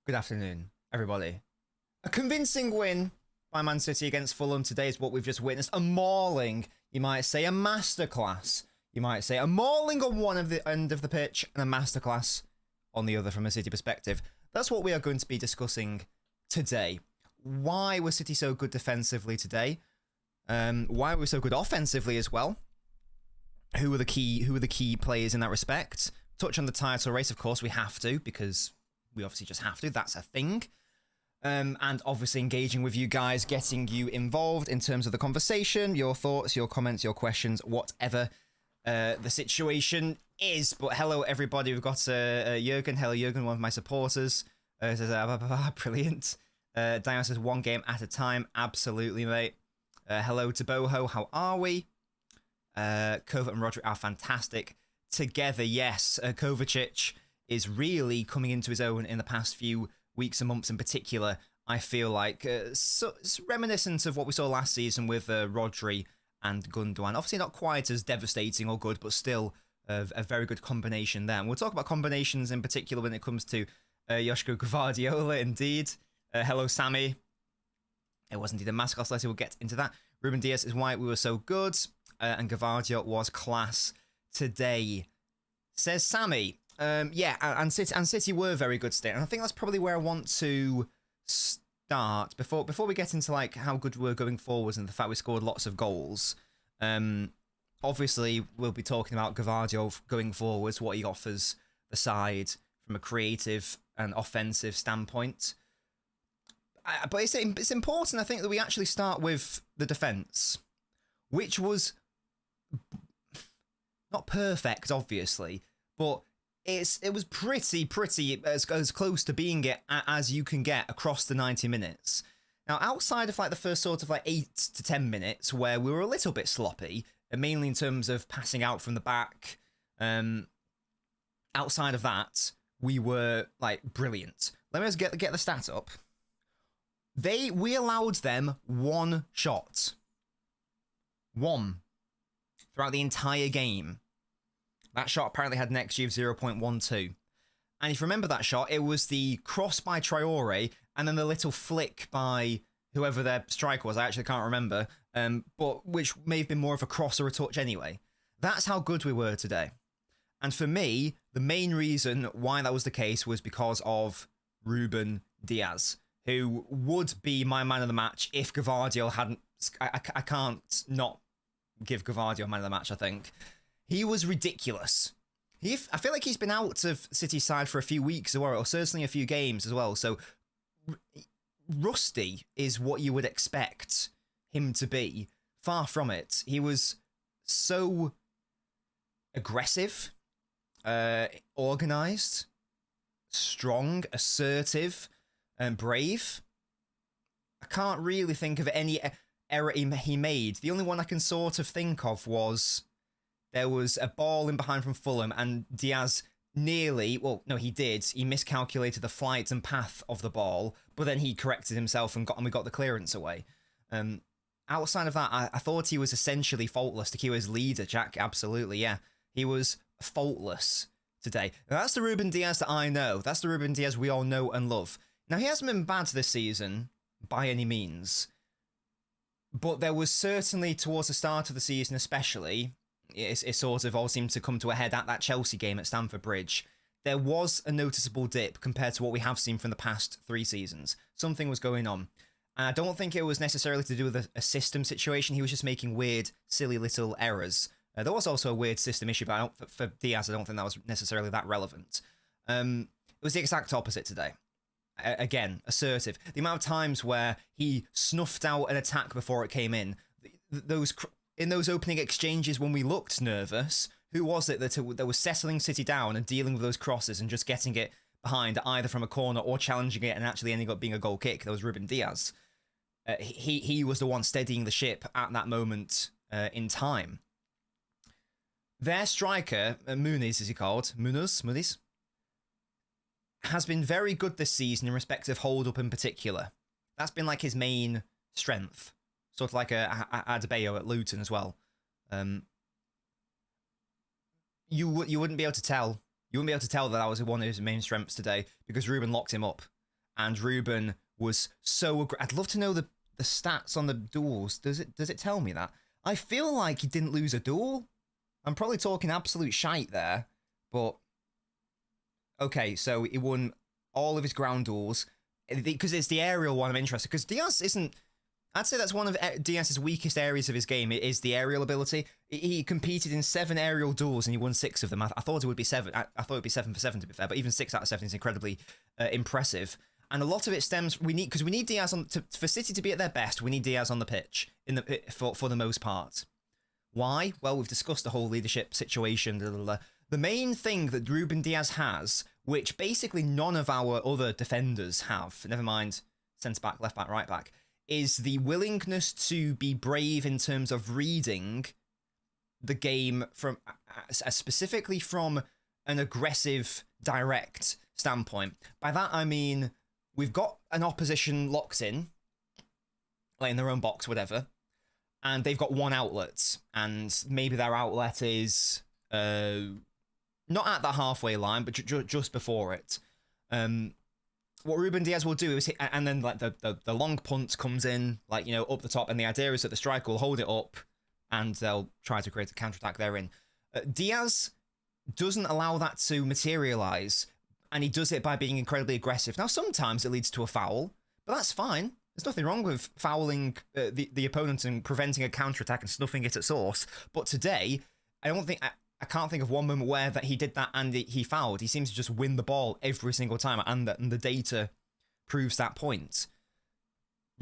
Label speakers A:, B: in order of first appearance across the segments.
A: Good afternoon, everybody. A convincing win by Man City against Fulham today is what we've just witnessed. A mauling, you might say, a masterclass. You might say a mauling on one of the end of the pitch and a masterclass on the other from a City perspective. That's what we are going to be discussing today. Why was City so good defensively today? Why were we so good offensively as well? Who are the key players in that respect? Touch on the title race, of course, we have to, because we obviously just have to. That's a thing. And obviously engaging with you guys, getting you involved in terms of the conversation, your thoughts, your comments, your questions, whatever the situation is. But hello, everybody. We've got Jurgen. Hello, Jurgen, one of my supporters. Says, brilliant. Diana says, one game at a time. Absolutely, mate. Hello to Boho. How are we? Kovac and Rodri are fantastic together. Yes, Kovacic is really coming into his own in the past few weeks and months in particular. I feel like it's reminiscent of what we saw last season with Rodri and Gundogan. Obviously not quite as devastating or good, but still a very good combination there. And we'll talk about combinations in particular when it comes to Joško Gvardiol, indeed. Hello, Sammy. It was indeed a masterclass later. We'll get into that. Ruben Diaz is why we were so good. And Gvardiol was class today, says Sammy. Yeah, and City were very good today, and I think that's probably where I want to start before we get into like how good we're going forwards and the fact we scored lots of goals. Obviously, we'll be talking about Gvardiol going forwards, what he offers the side from a creative and offensive standpoint. But it's important, I think, that we actually start with the defence, which was not perfect, obviously, but it was pretty as close to being it as you can get across the 90 minutes. Now, outside of like the first sort of like 8 to 10 minutes where we were a little bit sloppy, and mainly in terms of passing out from the back, outside of that, we were like brilliant. Let me just get the stat up. We allowed them one shot. One. Throughout the entire game. That shot apparently had an XG of 0.12. And if you remember that shot, it was the cross by Traore and then the little flick by whoever their striker was. I actually can't remember. But which may have been more of a cross or a touch anyway. That's how good we were today. And for me, the main reason why that was the case was because of Ruben Diaz, who would be my man of the match if Gvardiol hadn't... I can't not give Gvardiol man of the match, I think. He was ridiculous. I feel like he's been out of City's side for a few weeks as well, or certainly a few games as well. So rusty is what you would expect him to be. Far from it. He was so aggressive, organised, strong, assertive, and brave. I can't really think of any error he made. The only one I can sort of think of was... there was a ball in behind from Fulham, and Diaz nearly, well, no, he did. He miscalculated the flight and path of the ball, but then he corrected himself and we got the clearance away. Outside of that, I thought he was essentially faultless. To his leader, Jack, absolutely, yeah. He was faultless today. Now, that's the Ruben Diaz that I know. That's the Ruben Diaz we all know and love. Now, he hasn't been bad this season, by any means, but there was certainly, towards the start of the season especially... It sort of all seemed to come to a head at that Chelsea game at Stamford Bridge. There was a noticeable dip compared to what we have seen from the past 3 seasons. Something was going on. And I don't think it was necessarily to do with a system situation. He was just making weird, silly little errors. There was also a weird system issue, but for Diaz, I don't think that was necessarily that relevant. It was the exact opposite today. Again, assertive. The amount of times where he snuffed out an attack before it came in, in those opening exchanges when we looked nervous, who was it that was settling City down and dealing with those crosses and just getting it behind either from a corner or challenging it and actually ending up being a goal kick? That was Ruben Diaz. He was the one steadying the ship at that moment in time. Their striker, Muniz is he called? Muniz? Has been very good this season in respect of hold-up in particular. That's been like his main strength. Sort of like a Adebayo at Luton as well. You wouldn't be able to tell. You wouldn't be able to tell that was one of his main strengths today because Ruben locked him up. and Ruben was so I'd love to know the stats on the duels. Does it tell me that? I feel like he didn't lose a duel. I'm probably talking absolute shite there, but okay, so he won all of his ground duels because it's the aerial one I'm interested. Because Diaz isn't. I'd say that's one of Diaz's weakest areas of his game. It is the aerial ability. He competed in 7 aerial duels and he won 6 of them. I thought it would be 7. I thought it would be 7 for 7 to be fair, but even 6 out of 7 is incredibly impressive. And a lot of it stems we need Diaz for City to be at their best. We need Diaz on the pitch for the most part. Why? Well, we've discussed the whole leadership situation. Blah, blah, blah. The main thing that Ruben Diaz has, which basically none of our other defenders have, never mind centre back, left back, right back, is the willingness to be brave in terms of reading the game from specifically from an aggressive, direct standpoint. By that I mean we've got an opposition locked in, like in their own box, whatever, and they've got one outlet, and maybe their outlet is not at the halfway line, but just before it. What Ruben Diaz will do is and then like the long punt comes in, like, you know, up the top, and the idea is that the striker will hold it up and they'll try to create a counter-attack therein. Diaz doesn't allow that to materialize, and he does it by being incredibly aggressive. Now, sometimes it leads to a foul, but that's fine. There's nothing wrong with fouling the opponent and preventing a counter-attack and snuffing it at source. But today, I can't think of one moment where that he did that and he fouled. He seems to just win the ball every single time, and the data proves that point.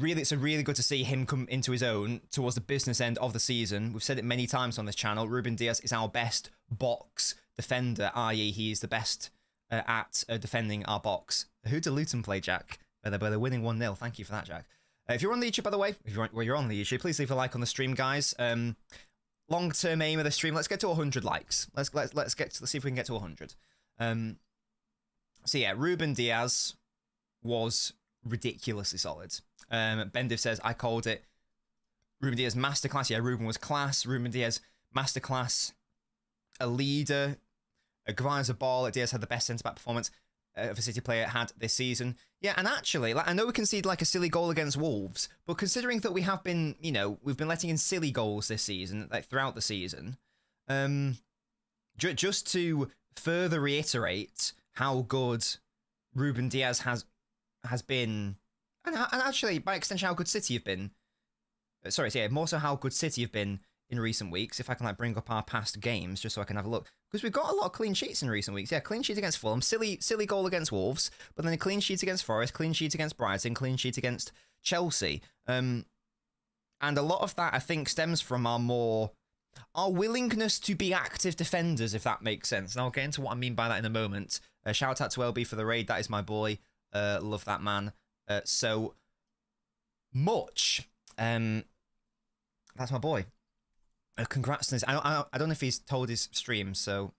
A: Really, it's really good to see him come into his own towards the business end of the season. We've said it many times on this channel. Ruben Diaz is our best box defender, i.e. he is the best at defending our box. Who did Luton play, Jack? They're winning 1-0. Thank you for that, Jack. If you're on the YouTube, by the way, if you're on the YouTube, please leave a like on the stream, guys. Long-term aim of the stream, let's get to 100 likes. Let's see if we can get to 100. So yeah, Ruben Diaz was ridiculously solid. Bendiv says, I called it. Ruben Diaz masterclass. Yeah, Ruben was class. Ruben Diaz masterclass. A leader. Gavana's a ball. Diaz had the best centre-back performance of a City player had this season. Yeah, and actually, like, I know we conceded like a silly goal against Wolves, but considering that we have been, you know, we've been letting in silly goals this season, like throughout the season, just to further reiterate how good Ruben Diaz has been, and actually by extension how good City have been. Sorry, yeah, more so how good City have been in recent weeks. If I can like bring up our past games just so I can have a look, because we've got a lot of clean sheets in recent weeks. Yeah, clean sheet against Fulham, silly goal against Wolves, but then a clean sheet against Forest, clean sheet against Brighton, clean sheet against Chelsea. And a lot of that I think stems from our willingness to be active defenders, if that makes sense. And I'll get into what I mean by that in a moment. Shout out to LB for the raid. That is my boy. Love that man so much. That's my boy. Congrats on this. I don't know if he's told his stream, so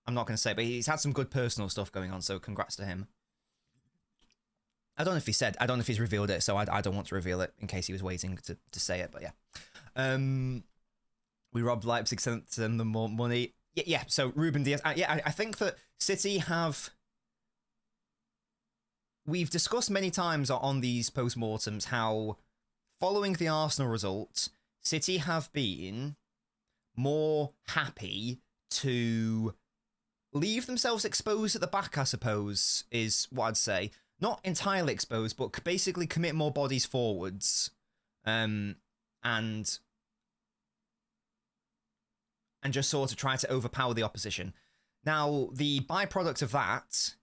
A: I'm not going to say, but he's had some good personal stuff going on, so congrats to him. I don't know if he said, I don't know if he's revealed it, so I don't want to reveal it in case he was waiting to say it, but yeah. We robbed Leipzig, sent them the more money. Yeah, so Ruben Diaz. I think that City have... We've discussed many times on these post-mortems how, following the Arsenal result, City have been more happy to leave themselves exposed at the back, I suppose, is what I'd say. Not entirely exposed, but basically commit more bodies forwards. And just sort of try to overpower the opposition. Now, the byproduct of that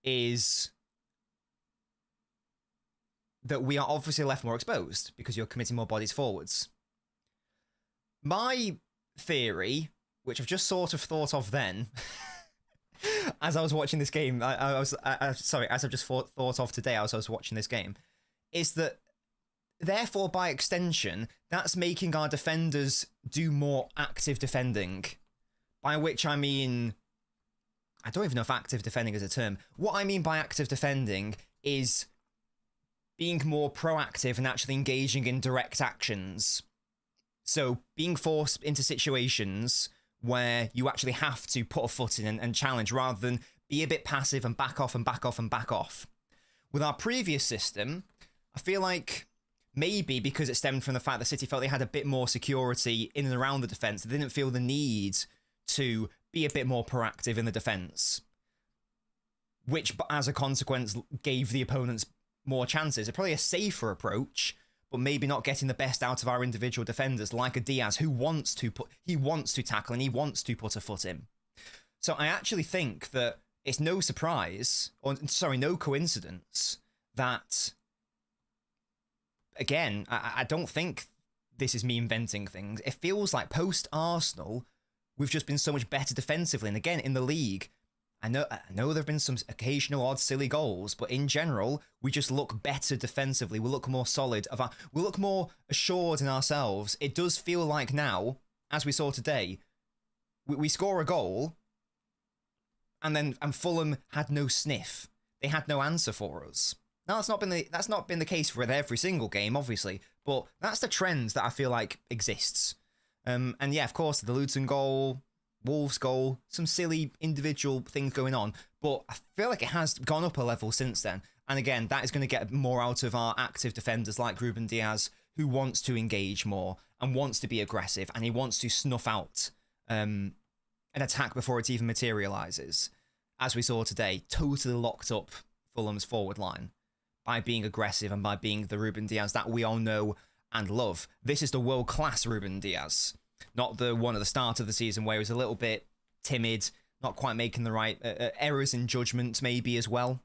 A: is that we are obviously left more exposed because you're committing more bodies forwards. My theory, which I've just sort of thought of then, as I was watching this game, as I've just thought of today as I was watching this game, is that therefore, by extension, that's making our defenders do more active defending. By which I mean, I don't even know if active defending is a term. What I mean by active defending is being more proactive and actually engaging in direct actions. So being forced into situations where you actually have to put a foot in and challenge rather than be a bit passive and back off and back off and back off. With our previous system, I feel like maybe because it stemmed from the fact that City felt they had a bit more security in and around the defence, they didn't feel the need to be a bit more proactive in the defence, which, as a consequence, gave the opponents more chances. It's probably a safer approach, but maybe not getting the best out of our individual defenders, like a Diaz who wants to tackle and he wants to put a foot in. So I actually think that it's no surprise, or sorry, no coincidence that, again, I don't think this is me inventing things. It feels like post-Arsenal, we've just been so much better defensively. And again, in the league, I know there have been some occasional odd silly goals, but in general, we just look better defensively. We look more solid. We look more assured in ourselves. It does feel like now, as we saw today, we score a goal, and Fulham had no sniff. They had no answer for us. Now that's not been the case for every single game, obviously, but that's the trend that I feel like exists. And yeah, of course, the Luton goal, Wolves goal, some silly individual things going on, but I feel like it has gone up a level since then. And again, that is going to get more out of our active defenders like Ruben Diaz, who wants to engage more and wants to be aggressive, and he wants to snuff out an attack before it even materialises. As we saw today, totally locked up Fulham's forward line by being aggressive and by being the Ruben Diaz that we all know and love. This is the world-class Ruben Diaz, not the one at the start of the season where he was a little bit timid, not quite making the right errors in judgment maybe as well.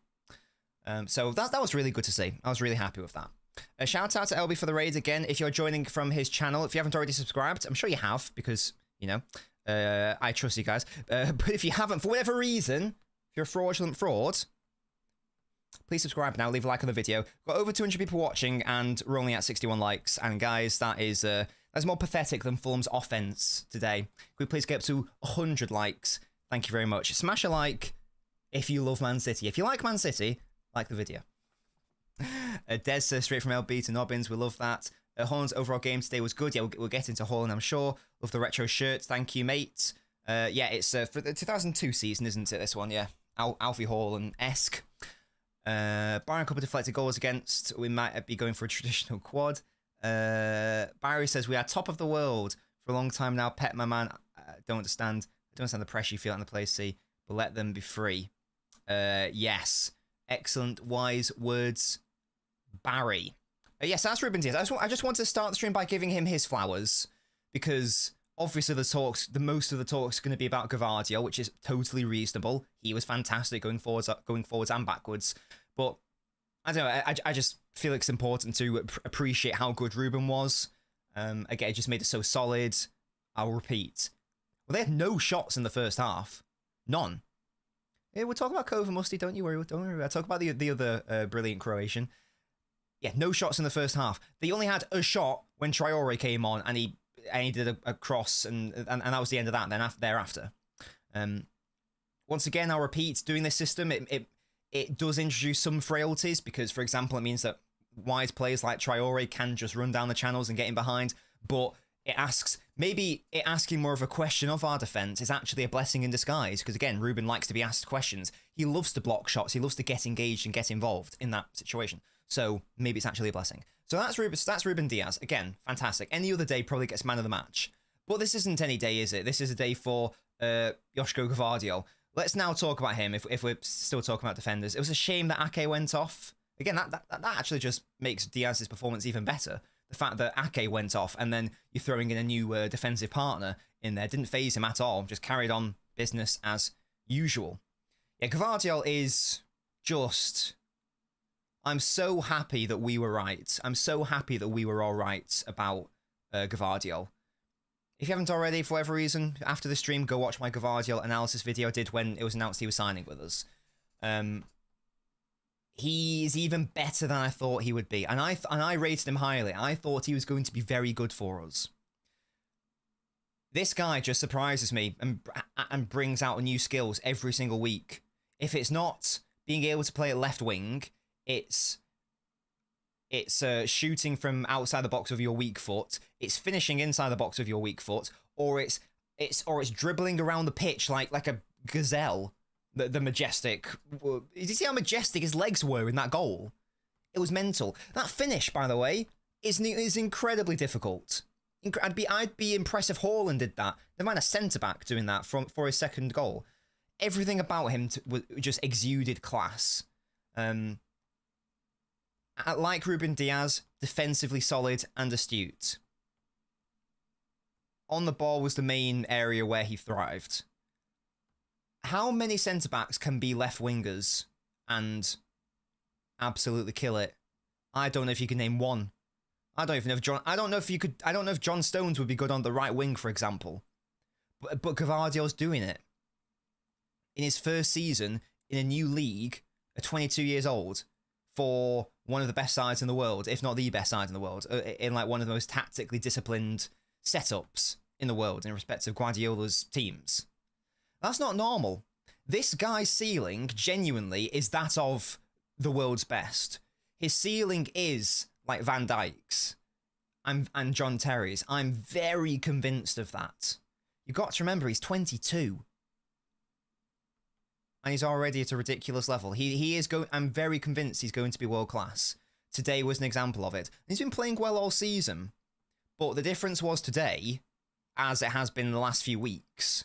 A: So that was really good to see. I was really happy with that. A shout out to LB for the raid again. If you're joining from his channel, if you haven't already subscribed, I'm sure you have because, you know, I trust you guys. But if you haven't, for whatever reason, if you're a fraudulent fraud, please subscribe now, leave a like on the video. Got over 200 people watching and we're only at 61 likes. And guys, that's more pathetic than Fulham's offense today. Could we please get up to 100 likes? Thank you very much. Smash a like if you love Man City. If you like Man City, like the video. Des says straight from LB to Nobbins. We love that. Holland's overall game today was good. Yeah, we'll get into Holland, I'm sure. Love the retro shirts. Thank you, mate. Yeah, it's for the 2002 season, isn't it, this one? Yeah. Alfie Haaland-esque. Barring a couple of deflected goals against, we might be going for a traditional quad. Barry says, we are top of the world for a long time now. Pet, my man, I don't understand the pressure you feel in the place, see, but let them be free. Yes. Excellent, wise words, Barry. Yes, that's Ruben Diaz. I just want to start the stream by giving him his flowers, because obviously the most of the talk's going to be about Gvardiol, which is totally reasonable. He was fantastic going forwards and backwards. But I don't know, I just feel it's important to appreciate how good Ruben was. Again, it just made it so solid. I'll repeat. Well, they had no shots in the first half. None. Yeah, we'll talk about Kova Musty, don't you worry. Don't worry. I'll talk about the other brilliant Croatian. Yeah, no shots in the first half. They only had a shot when Traore came on and he did a cross and that was the end of that. Then thereafter. Once again, I'll repeat, doing this system, it does introduce some frailties because, for example, it means that wide players like Traore can just run down the channels and get in behind, but maybe asking more of a question of our defence is actually a blessing in disguise, because again, Ruben likes to be asked questions. He loves to block shots. He loves to get engaged and get involved in that situation. So maybe it's actually a blessing. So that's Ruben Diaz. Again, fantastic. Any other day probably gets man of the match. But this isn't any day, is it? This is a day for Joško Gvardiol. Let's now talk about him if we're still talking about defenders. It was a shame that Ake went off. Again, that actually just makes Diaz's performance even better. The fact that Ake went off and then you're throwing in a new defensive partner in there didn't faze him at all. Just carried on business as usual. Yeah, Gvardiol is just... I'm so happy that we were right. I'm so happy that we were all right about Gvardiol. If you haven't already, for whatever reason, after the stream, go watch my Gvardiol analysis video I did when it was announced he was signing with us. He's even better than I thought he would be. And I rated him highly. I thought he was going to be very good for us. This guy just surprises me and brings out new skills every single week. If it's not being able to play at left wing, it's shooting from outside the box with your weak foot, it's finishing inside the box with your weak foot, or it's dribbling around the pitch like a gazelle The majestic. Did you see how majestic his legs were in that goal? It was mental. That finish, by the way, is incredibly difficult. I'd be impressed if Haaland did that. Never mind a centre-back doing that for his second goal. Everything about him just exuded class. Like Ruben Diaz, defensively solid and astute. On the ball was the main area where he thrived. How many centre-backs can be left wingers and absolutely kill it? I don't know if you can name one. I don't even know if I don't know if John Stones would be good on the right wing, for example. But Gvardio's doing it. In his first season in a new league, at 22 years old, for one of the best sides in the world, if not the best side in the world, in like one of the most tactically disciplined setups in the world in respect of Guardiola's teams. That's not normal. This guy's ceiling, genuinely, is that of the world's best. His ceiling is like Van Dijk's and John Terry's. I'm very convinced of that. You've got to remember, he's 22. And he's already at a ridiculous level. He is going. I'm very convinced he's going to be world class. Today was an example of it. He's been playing well all season, but the difference was today, as it has been in the last few weeks.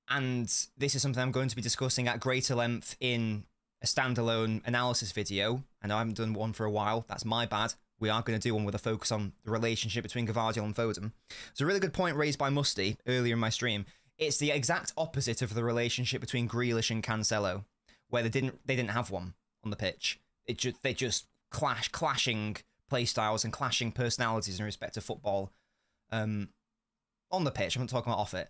A: And this is something I'm going to be discussing at greater length in a standalone analysis video. I know I haven't done one for a while. That's my bad. We are going to do one with a focus on the relationship between Gvardiol and Foden. It's a really good point raised by Musty earlier in my stream. It's the exact opposite of the relationship between Grealish and Cancelo, where they didn't have one on the pitch. They just clashing play styles and clashing personalities in respect to football. On the pitch, I'm not talking about off it.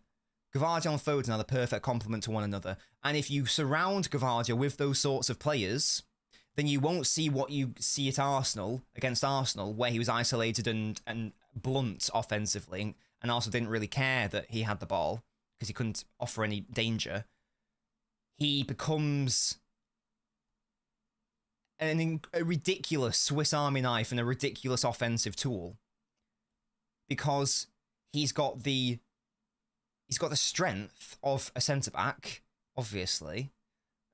A: Gvardiol and Foden are the perfect complement to one another. And if you surround Gvardiol with those sorts of players, then you won't see what you see at Arsenal, against Arsenal, where he was isolated and blunt offensively, and also didn't really care that he had the ball, because he couldn't offer any danger. He becomes a ridiculous Swiss Army knife and a ridiculous offensive tool, because he's got the strength of a centre-back, obviously,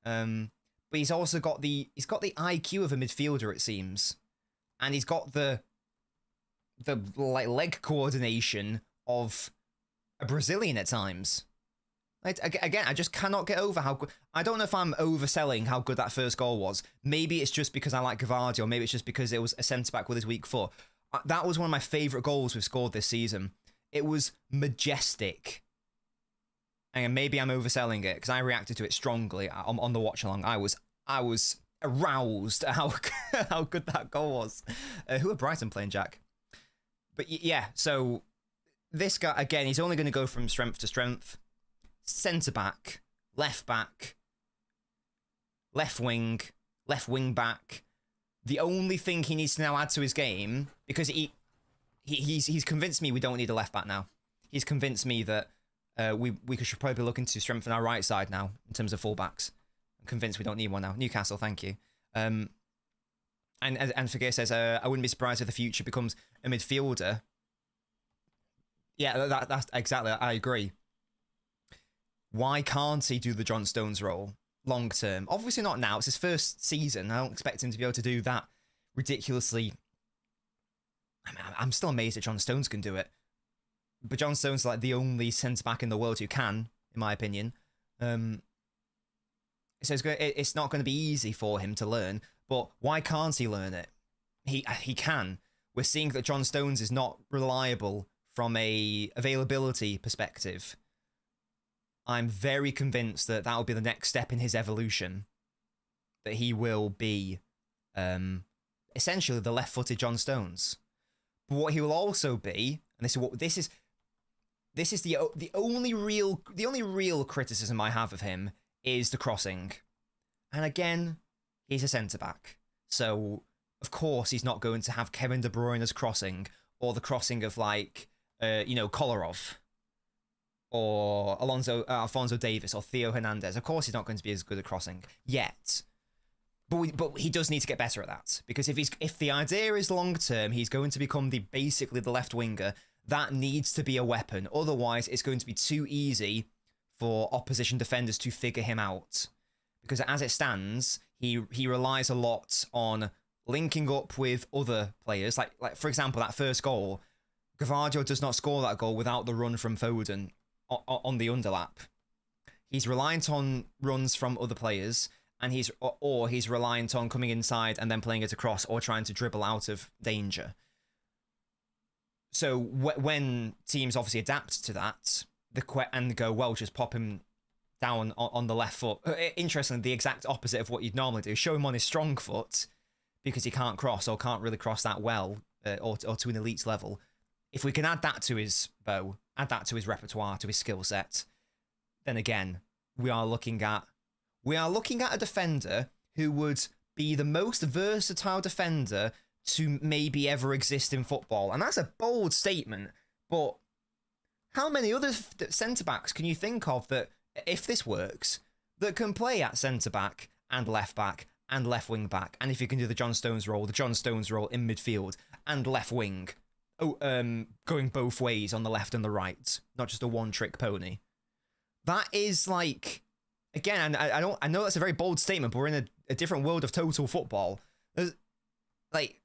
A: but he's also got the IQ of a midfielder, it seems, and he's got the like leg coordination of a Brazilian at times. Again, I just cannot get over how good. I don't know if I'm overselling how good that first goal was. Maybe it's just because I like Gvardiol. Maybe it's just because it was a centre-back with his weak foot. That was one of my favourite goals we've scored this season. It was majestic. And maybe I'm overselling it because I reacted to it strongly on the watch-along. I was aroused at how good that goal was. Who are Brighton playing, Jack? But yeah, so this guy, again, he's only going to go from strength to strength. Centre-back, left-back, left wing back. The only thing he needs to now add to his game, because he's convinced me we don't need a left-back now. He's convinced me that we should probably look into strengthen our right side now in terms of fullbacks. I'm convinced we don't need one now. Newcastle, thank you. And Fagir says, I wouldn't be surprised if the future becomes a midfielder. Yeah, that's exactly, I agree. Why can't he do the John Stones role long term? Obviously not now. It's his first season. I don't expect him to be able to do that ridiculously. I'm still amazed that John Stones can do it. But John Stones is like the only centre-back in the world who can, in my opinion. So it's not going to be easy for him to learn. But why can't he learn it? He can. We're seeing that John Stones is not reliable from a availability perspective. I'm very convinced that will be the next step in his evolution. That he will be essentially the left-footed John Stones. But what he will also be, and this is the only real criticism I have of him, is the crossing. And again, he's a centre-back. So, of course, he's not going to have Kevin De Bruyne's crossing, or the crossing of, like, Kolarov, or Alphonso Davies, or Theo Hernandez. Of course, he's not going to be as good at crossing yet. But he does need to get better at that, because if the idea is long term, he's going to become basically the left winger. That needs to be a weapon. Otherwise, it's going to be too easy for opposition defenders to figure him out. Because as it stands, he relies a lot on linking up with other players. Like for example, that first goal, Gvardiol does not score that goal without the run from Foden on the underlap. He's reliant on runs from other players, and he's reliant on coming inside and then playing it across or trying to dribble out of danger. So when teams obviously adapt to that, and go, well, just pop him down on the left foot. Interestingly, the exact opposite of what you'd normally do. Show him on his strong foot because he can't cross or can't really cross that well or to an elite level. If we can add that to his bow, add that to his repertoire, to his skill set, then again, we are looking at a defender who would be the most versatile defender to maybe ever exist in football. And that's a bold statement, but how many other centre-backs can you think of that, if this works, that can play at centre-back and left-back and left wing-back? And if you can do the John Stones role in midfield and left wing, going both ways on the left and the right, not just a one-trick pony. That is like, again, I know that's a very bold statement, but we're in a different world of total football. Like,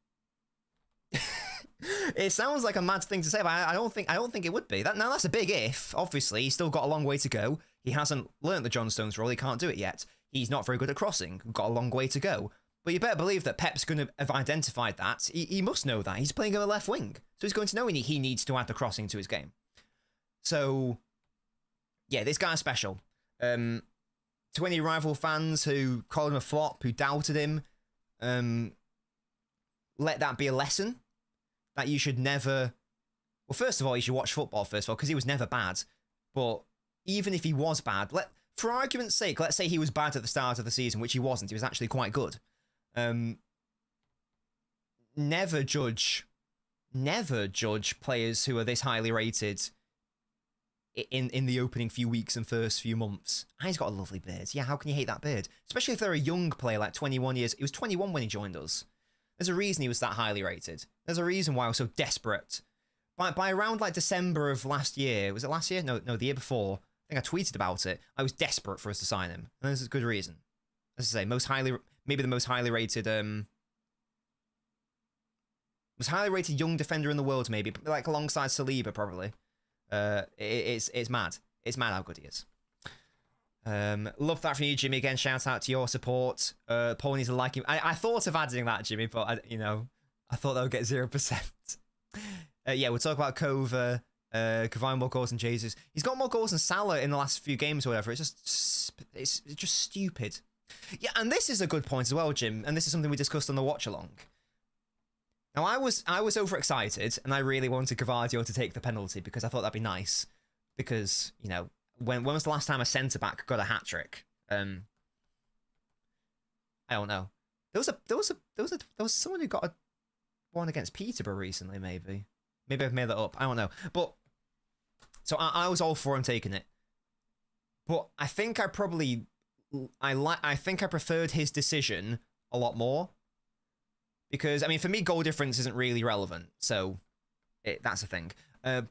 A: it sounds like a mad thing to say, but I don't think it would be. Now that's a big if. Obviously, he's still got a long way to go. He hasn't learnt the John Stones role. He can't do it yet. He's not very good at crossing. We've got a long way to go. But you better believe that Pep's going to have identified that. He must know that. He's playing on the left wing. So he's going to know he needs to add the crossing to his game. So, yeah, this guy's special. To any rival fans who called him a flop, who doubted him, let that be a lesson. That you should never... Well, first of all, you should watch football, first of all, because he was never bad. But even if he was bad, for argument's sake, let's say he was bad at the start of the season, which he wasn't. He was actually quite good. Never judge players who are this highly rated in the opening few weeks and first few months. And he's got a lovely beard. Yeah, how can you hate that beard? Especially if they're a young player, like 21 years. He was 21 when he joined us. There's a reason he was that highly rated. There's a reason why I was so desperate. By around like December of last year, was it last year? No, the year before. I think I tweeted about it. I was desperate for us to sign him. And there's a good reason. As I say, maybe the most highly rated young defender in the world, maybe, like alongside Saliba, probably. It's mad. It's mad how good he is. Love that from you, Jimmy. Again, shout out to your support. Paul needs to like him. I thought of adding that, Jimmy, but I thought that would get 0%. Yeah, we'll talk about Kova. Cavani more goals than Jesus. He's got more goals than Salah in the last few games or whatever. It's just stupid. Yeah, and this is a good point as well, Jim. And this is something we discussed on the watch-along. Now, I was overexcited, and I really wanted Gvardiol to take the penalty because I thought that'd be nice. Because, when was the last time a centre-back got a hat-trick? I don't know. There was someone who got one against Peterborough recently, maybe. Maybe I've made that up. I don't know. But, so I was all for him taking it. But I think I preferred his decision a lot more. Because, I mean, for me, goal difference isn't really relevant. So, that's the thing. And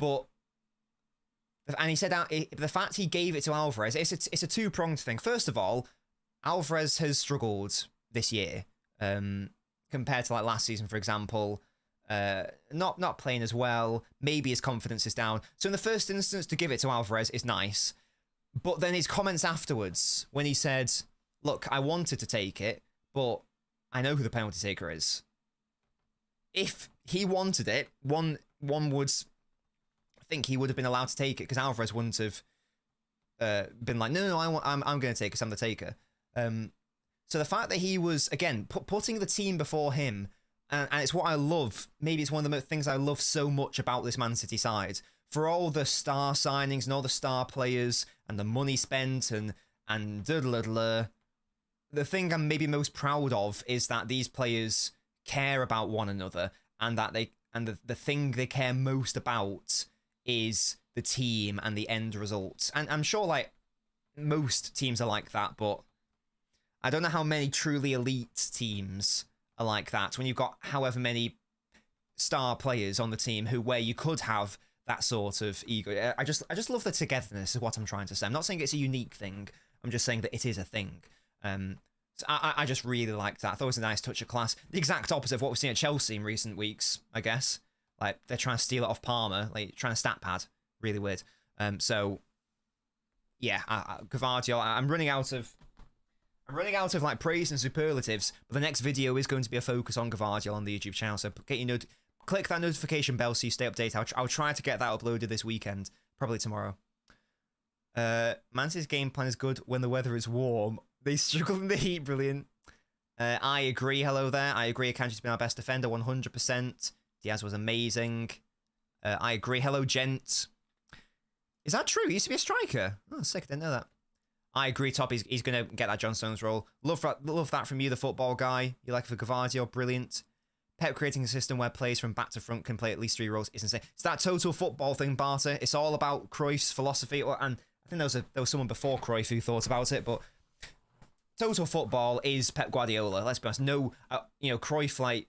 A: he said that the fact he gave it to Alvarez, it's a two-pronged thing. First of all, Alvarez has struggled this year compared to like last season, for example. Not playing as well. Maybe his confidence is down. So in the first instance, to give it to Alvarez is nice. But then his comments afterwards, when he said, look, I wanted to take it, but I know who the penalty taker is. If he wanted it, one would think he would have been allowed to take it because Alvarez wouldn't have been like, no, I'm going to take it because I'm the taker. So the fact that he was, again, putting the team before him, and it's what I love. Maybe it's one of the things I love so much about this Man City side. For all the star signings and all the star players and the money spent and the thing I'm maybe most proud of is that these players care about one another and that the thing they care most about is the team and the end results. And I'm sure like most teams are like that, but I don't know how many truly elite teams are like that when you've got however many star players on the team where you could have that sort of ego. I just love the togetherness is what I'm trying to say. I'm not saying it's a unique thing. I'm just saying that it is a thing. So I just really liked that. I thought it was a nice touch of class. The exact opposite of what we've seen at Chelsea in recent weeks, I guess. Like, they're trying to steal it off Palmer, like trying to stat pad. Really weird. So yeah, Gvardiol, I'm running out of like praise and superlatives, but the next video is going to be a focus on Gvardiol on the YouTube channel. So click that notification bell so you stay updated. I'll try to get that uploaded this weekend, probably tomorrow. Mance's game plan is good when the weather is warm. They struggle in the heat, brilliant. I agree, hello there. I agree, Akanji's been our best defender, 100%. Diaz was amazing. I agree, hello, gent. Is that true? He used to be a striker. Oh, sick, I didn't know that. I agree, Top. He's going to get that John Stones role. Love that from you, the football guy. You like it for Gvardiol, brilliant. Pep creating a system where players from back to front can play at least 3 roles is insane. It's that total football thing, Barter. It's all about Cruyff's philosophy. And I think there was someone before Cruyff who thought about it, but total football is Pep Guardiola. Let's be honest. No, Cruyff like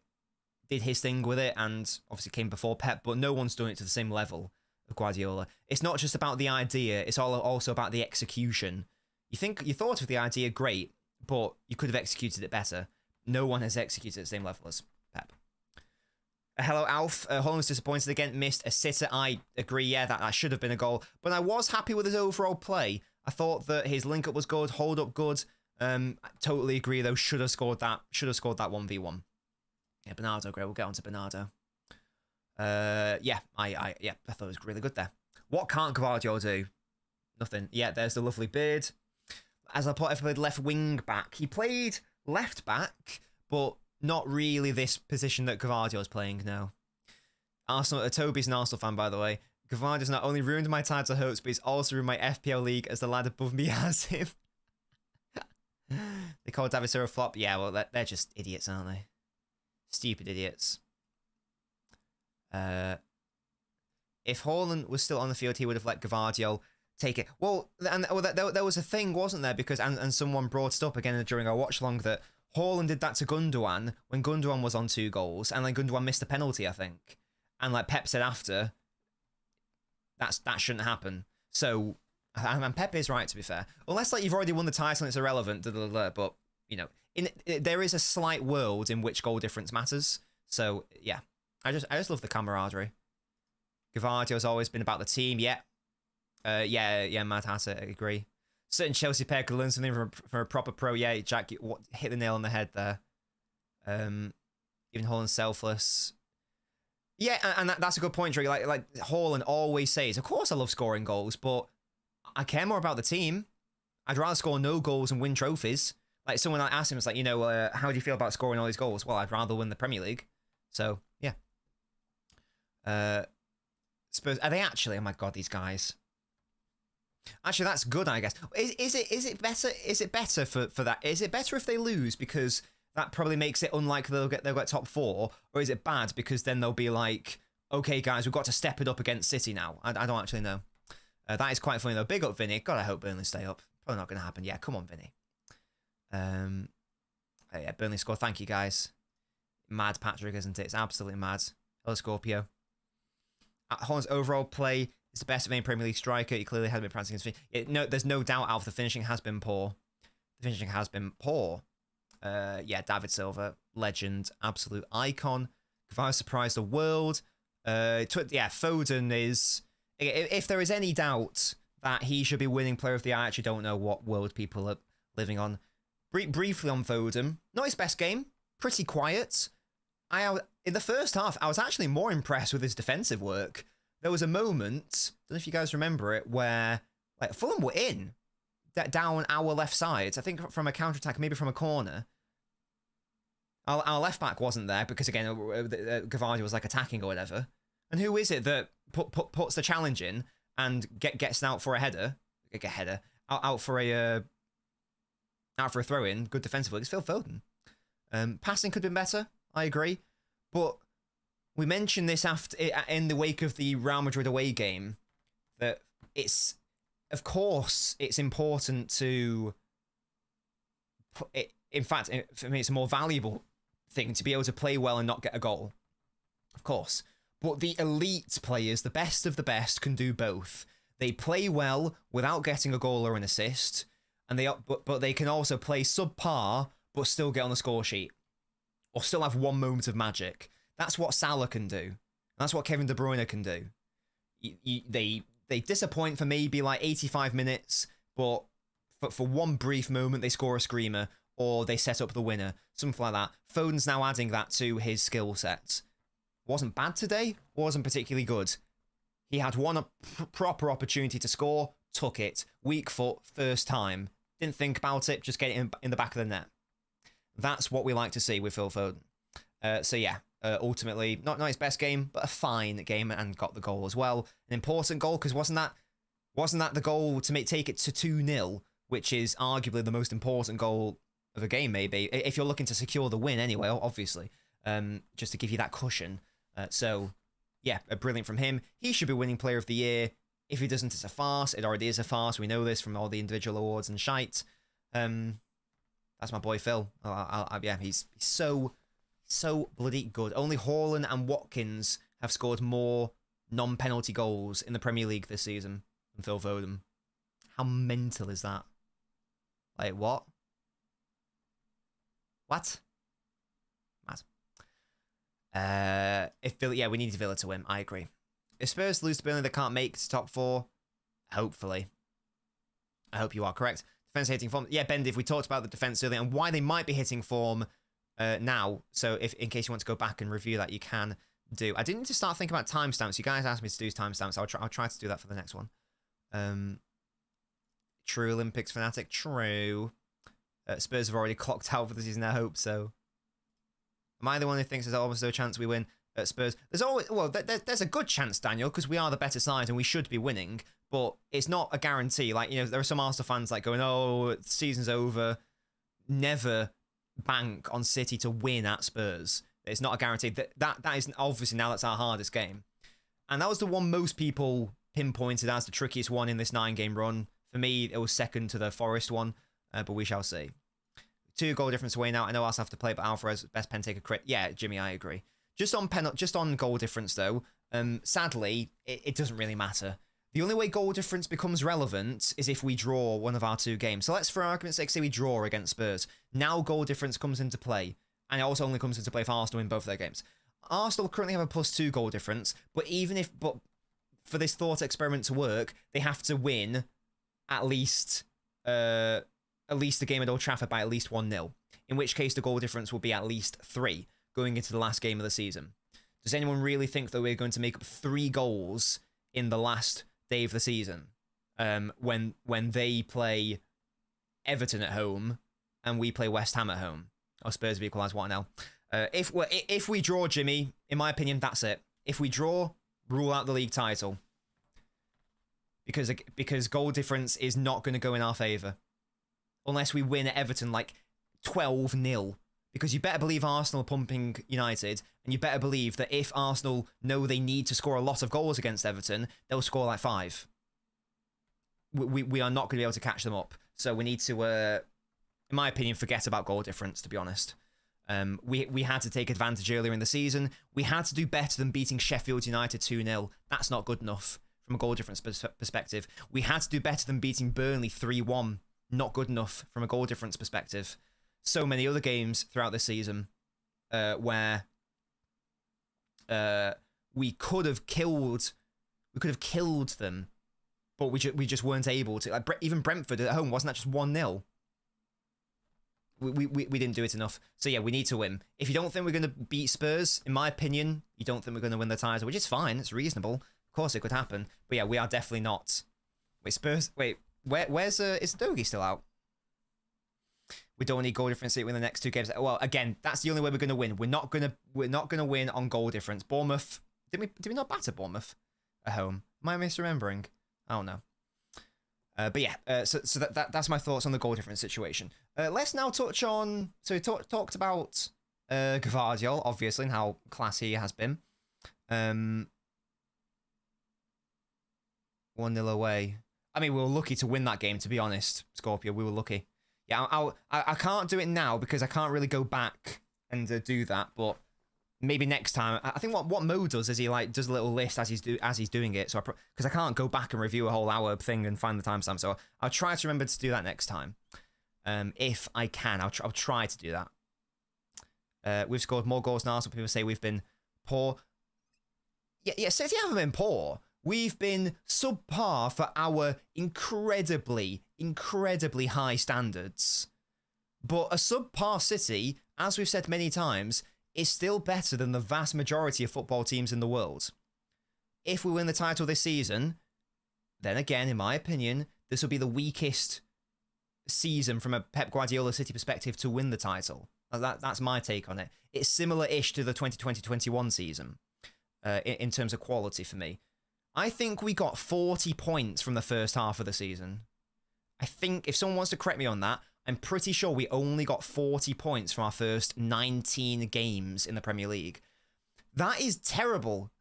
A: did his thing with it, and obviously came before Pep, but no one's done it to the same level of Guardiola. It's not just about the idea; it's also about the execution. You thought of the idea great, but you could have executed it better. No one has executed at the same level as Pep. Hello, Alf. Holland was disappointed again, missed a sitter. I agree, yeah, that should have been a goal. But I was happy with his overall play. I thought that his link-up was good, hold-up good. I totally agree, though. Should have scored that 1v1. Yeah, Bernardo, great. We'll get on to Bernardo. Yeah, I thought it was really good there. What can't Gvardiol do? Nothing. Yeah, there's the lovely beard. As I played left wing back. He played left back, but not really this position that Gvardiol's playing now. Arsenal. Toby's an Arsenal fan, by the way. Gvardiol's not only ruined my title hopes, but he's also ruined my FPL league as the lad above me has him. They call David Silva a flop. Yeah, well, they're just idiots, aren't they? Stupid idiots. If Haaland was still on the field, he would have let Gvardiol take it. Well, there was a thing, wasn't there? Because and someone brought it up again during our watch along that Haaland did that to Gundogan when Gundogan was on 2 goals, and then Gundogan missed a penalty, I think. And like Pep said after, that shouldn't happen. So, and Pep is right, to be fair. Unless like you've already won the title and it's irrelevant, but there is a slight world in which goal difference matters. So yeah, I just love the camaraderie. Gvardiol's always been about the team. Yeah, Mad Hatter, I agree. Certain Chelsea player could learn something from a proper pro. Yeah, Jack, you hit the nail on the head there. Even Haaland's selfless. Yeah, and that's a good point, Drake. Like Haaland always says, of course I love scoring goals, but I care more about the team. I'd rather score no goals and win trophies. Like someone asked him, it's like, how do you feel about scoring all these goals? Well, I'd rather win the Premier League. So yeah. Spurs, are they actually? Oh my god, these guys. Actually, that's good, I guess. Is it better? Is it better for that? Is it better if they lose because that probably makes it unlikely they'll get top 4, or is it bad because then they'll be like, okay, guys, we've got to step it up against City now? I don't actually know. That is quite funny though. Big up, Vinny. God, I hope Burnley stay up. Probably not going to happen. Yeah, come on, Vinny. Yeah, Burnley score. Thank you, guys. Mad Patrick, isn't it? It's absolutely mad. Hello, Scorpio. Haaland's overall play is the best of any Premier League striker. He clearly has been practicing his no, there's no doubt, Alf. The finishing has been poor. Yeah, David Silva, legend, absolute icon. Gvardiol surprised the world. Yeah, Foden is. If there is any doubt that he should be winning Player of the Year, I actually don't know what world people are living on. Briefly on Foden, not his best game. Pretty quiet. In the first half, I was actually more impressed with his defensive work. There was a moment, I don't know if you guys remember it, where like Fulham were in down our left side. I think from a counter-attack, maybe from a corner. Our left back wasn't there because again, Gvardiol was like attacking or whatever. And who is it that puts the challenge in and gets out for a header? Out for a throw-in. Good defensive work. It's Phil Foden. Passing could have been better. I agree. But we mentioned this in the wake of the Real Madrid away game that of course, it's important to put it. In fact, for me, it's a more valuable thing to be able to play well and not get a goal. Of course. But the elite players, the best of the best, can do both. They play well without getting a goal or an assist, and but they can also play subpar but still get on the score sheet, or still have one moment of magic. That's what Salah can do. That's what Kevin De Bruyne can do. They disappoint for maybe like 85 minutes, but for one brief moment they score a screamer, or they set up the winner, something like that. Foden's now adding that to his skill set. Wasn't bad today, wasn't particularly good. He had one proper opportunity to score, took it. Weak foot, first time. Didn't think about it, just get it in the back of the net. That's what we like to see with Phil Foden. So yeah, ultimately, not his best game, but a fine game, and got the goal as well. An important goal, because wasn't that the goal to take it to 2-0, which is arguably the most important goal of a game, maybe, if you're looking to secure the win anyway, obviously, just to give you that cushion. So yeah, brilliant from him. He should be winning Player of the Year. If he doesn't, it's a farce. It already is a farce. We know this from all the individual awards and shite. That's my boy Phil. Yeah, he's so bloody good. Only Haaland and Watkins have scored more non-penalty goals in the Premier League this season than Phil Foden. How mental is that? Like, what? What? Mad. Yeah, we need Villa to win. I agree. If Spurs lose to Burnley, they can't make it to top 4. Hopefully. I hope you are correct. Defense hitting form. Yeah, Bendiv, we talked about the defense earlier and why they might be hitting form now. So in case you want to go back and review that, you can do. I didn't need to start thinking about timestamps. You guys asked me to do timestamps. I'll try to do that for the next one. True Olympics fanatic. True. Spurs have already clocked out for the season. I hope so. Am I the one who thinks there's almost no chance we win at Spurs? There's always, well, there's a good chance, Daniel, because we are the better side and we should be winning, but it's not a guarantee. Like, you know, there are some Arsenal fans like going, oh, the season's over. Never bank on City to win at Spurs. It's not a guarantee. That is obviously now that's our hardest game. And that was the one most people pinpointed as the trickiest one in this 9-game run. For me, it was second to the Forest one, but we shall see. 2 goal difference away now. I know Arsenal have to play, but Alvarez, best pen taker crit. Yeah, Jimmy, I agree. Just on goal difference, though, sadly, it doesn't really matter. The only way goal difference becomes relevant is if we draw one of our 2 games. So let's, for argument's sake, say we draw against Spurs. Now goal difference comes into play, and it also only comes into play if Arsenal win both of their games. Arsenal currently have a +2 goal difference, but for this thought experiment to work, they have to win at least the game at Old Trafford by at least 1-0, in which case the goal difference will be at least 3 going into the last game of the season. Does anyone really think that we're going to make up 3 goals in the last day of the season when they play Everton at home and we play West Ham at home? Or Spurs have equalised 1-0. If we draw, Jimmy, in my opinion, that's it. If we draw, rule out the league title. Because goal difference is not going to go in our favour. Unless we win at Everton like 12-0. Because you better believe Arsenal are pumping United, and you better believe that if Arsenal know they need to score a lot of goals against Everton, they'll score like 5. We are not going to be able to catch them up. So we need to, in my opinion, forget about goal difference, to be honest. We had to take advantage earlier in the season. We had to do better than beating Sheffield United 2-0. That's not good enough from a goal difference perspective. We had to do better than beating Burnley 3-1. Not good enough from a goal difference perspective. So many other games throughout this season where we could have killed them, but we just weren't able to. Like even Brentford at home, wasn't that just 1-0? We didn't do it enough. So yeah, we need to win. If you don't think we're going to beat Spurs, in my opinion, you don't think we're going to win the title, which is fine. It's reasonable. Of course, it could happen. But yeah, we are definitely not. Wait, Spurs. Wait, where's is Dogie still out? We don't need goal difference to win the next 2 games. Well, again, that's the only way we're going to win. We're not gonna win on goal difference. Bournemouth. Did we not batter Bournemouth at home? Am I misremembering? I don't know. But yeah, so that's my thoughts on the goal difference situation. Let's now touch on. So we talked about Gvardiol, obviously, and how classy he has been. 1-0 away. I mean, we were lucky to win that game, to be honest, Scorpio. We were lucky. Yeah, I can't do it now because I can't really go back and do that, but maybe next time. I think what Mo does is he like does a little list as he's doing it. So because I can't go back and review a whole hour thing and find the timestamp, so I'll try to remember to do that next time. If I can, I'll try to do that. We've scored more goals now, so people say we've been poor. Yeah. City haven't been poor. We've been subpar for our incredibly high standards. But a subpar City, as we've said many times, is still better than the vast majority of football teams in the world. If we win the title this season, then again, in my opinion, this will be the weakest season from a Pep Guardiola City perspective to win the title. That's my take on it. It's similar-ish to the 2020-21 season in terms of quality for me. I think we got 40 points from the first half of the season. I think, if someone wants to correct me on that, I'm pretty sure we only got 40 points from our first 19 games in the Premier League. That is terrible.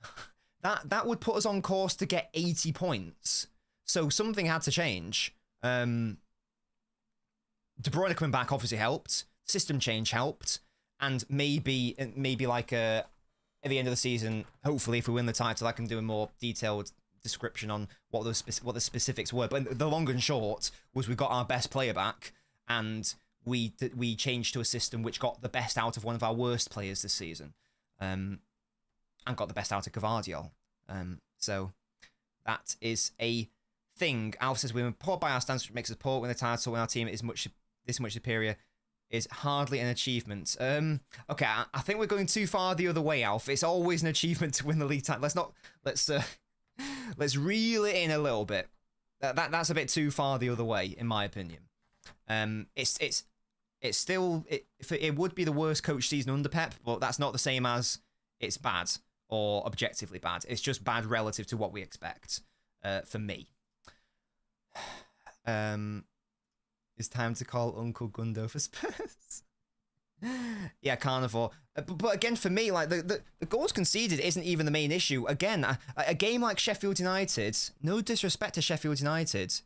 A: That would put us on course to get 80 points. So something had to change. De Bruyne coming back obviously helped. System change helped. And maybe like at the end of the season, hopefully if we win the title, I can do a more detailed description on what the specifics were. But the long and short was we got our best player back, and we changed to a system which got the best out of one of our worst players this season, and got the best out of Gvardiol. So that is a thing. Alf says we were poor by our stance, which makes us poor when the title when our team is this much superior is hardly an achievement. Okay, I think we're going too far the other way, Alf. It's always an achievement to win the league title. Let's reel it in a little bit. That's a bit too far the other way, in my opinion. It would be the worst coach season under Pep, but that's not the same as it's bad or objectively bad. It's just bad relative to what we expect. For me. It's time to call Uncle Gundo for Spurs. Yeah, Carnivore. But again, for me, like the goals conceded isn't even the main issue. Again, a game like Sheffield United, no disrespect to Sheffield United,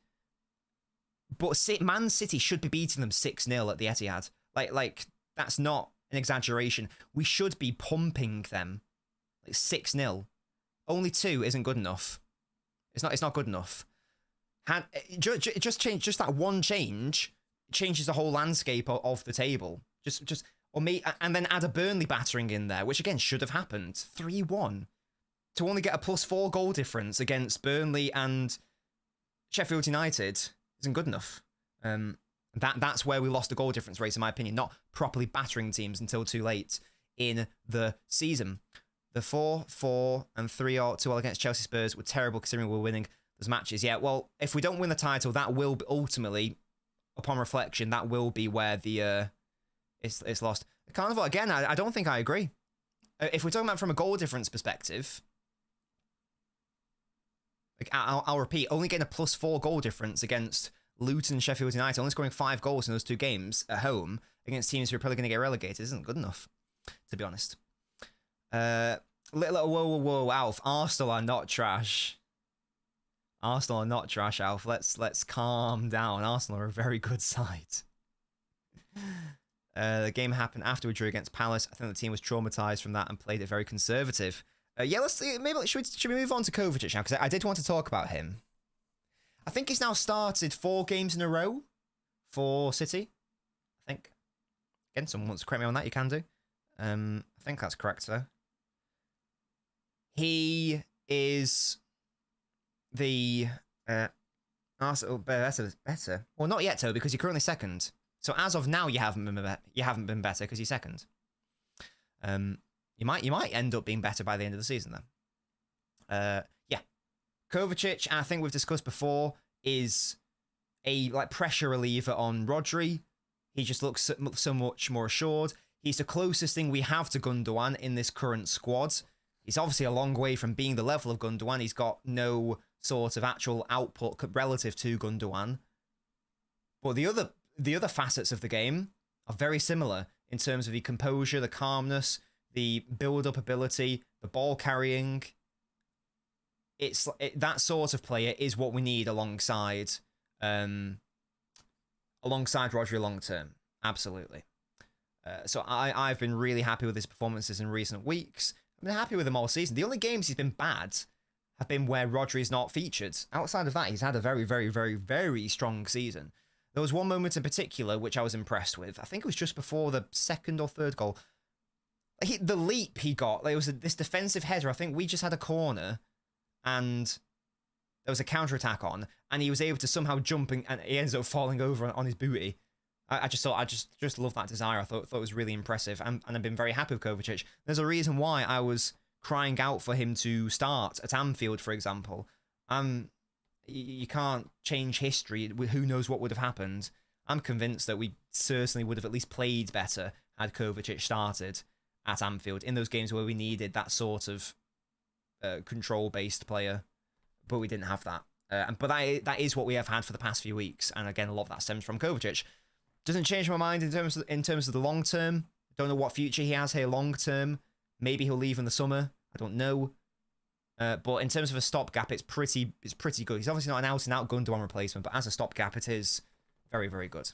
A: but Man City should be beating them 6-0 at the Etihad. Like that's not an exaggeration. We should be pumping them like 6-0. Only 2 isn't good enough. It's not good enough. Just that one change changes the whole landscape of the table. And then add a Burnley battering in there, which again should have happened. 3-1 to only get a +4 goal difference against Burnley and Sheffield United isn't good enough. That's where we lost the goal difference race, in my opinion. Not properly battering teams until too late in the season. The 4-4 and 3-2 against Chelsea Spurs were terrible considering we were winning those matches. Yeah, well, if we don't win the title, that will be ultimately, upon reflection, that will be where the it's lost. Carnival, again, I don't think I agree. If we're talking about from a goal difference perspective, like I'll repeat, only getting a +4 goal difference against Luton and Sheffield United, only scoring 5 goals in those 2 games at home against teams who are probably going to get relegated isn't good enough, to be honest. Whoa, Alf. Arsenal are not trash. Arsenal are not trash, Alf. Let's calm down. Arsenal are a very good side. The game happened after we drew against Palace. I think the team was traumatized from that and played it very conservative. Yeah, let's see. Maybe should we move on to Kovacic now? Because I did want to talk about him. I think he's now started 4 games in a row for City. I think. Again, someone wants to correct me on that. You can do. I think that's correct, though. He is the Arsenal better. Well, not yet, though, because you're currently second. So as of now, you haven't been better because you're second. You might end up being better by the end of the season, then. Yeah, Kovacic, I think we've discussed before, is a pressure reliever on Rodri. He just looks so much more assured. He's the closest thing we have to Gundogan in this current squad. He's obviously a long way from being the level of Gundogan. He's got no sort of actual output relative to Gundogan. But the other facets of the game are very similar in terms of the composure, the calmness, the build-up ability, the ball carrying. That sort of player is what we need alongside Rodri long term. Absolutely. So I've been really happy with his performances in recent weeks. I've been happy with him all season. The only games he's been bad have been where Rodri's not featured. Outside of that, he's had a very, very, very, very strong season. There was one moment in particular which I was impressed with. I think it was just before the second or third goal. The leap he got, there was this defensive header. I think we just had a corner and there was a counter-attack on, and he was able to somehow jump and he ends up falling over on his booty. I just love that desire. I thought it was really impressive, and I've been very happy with Kovacic. There's a reason why I was crying out for him to start at Anfield, for example. You can't change history. Who knows what would have happened? I'm convinced that we certainly would have at least played better had Kovacic started at Anfield in those games where we needed that sort of control-based player, but we didn't have that. But that is what we have had for the past few weeks, and again, a lot of that stems from Kovacic. Doesn't change my mind in terms of the long term. Don't know what future he has here long term. Maybe he'll leave in the summer. I don't know. But in terms of a stopgap, it's pretty good. He's obviously not an out-and-out Gundogan replacement, but as a stopgap, it is very, very good.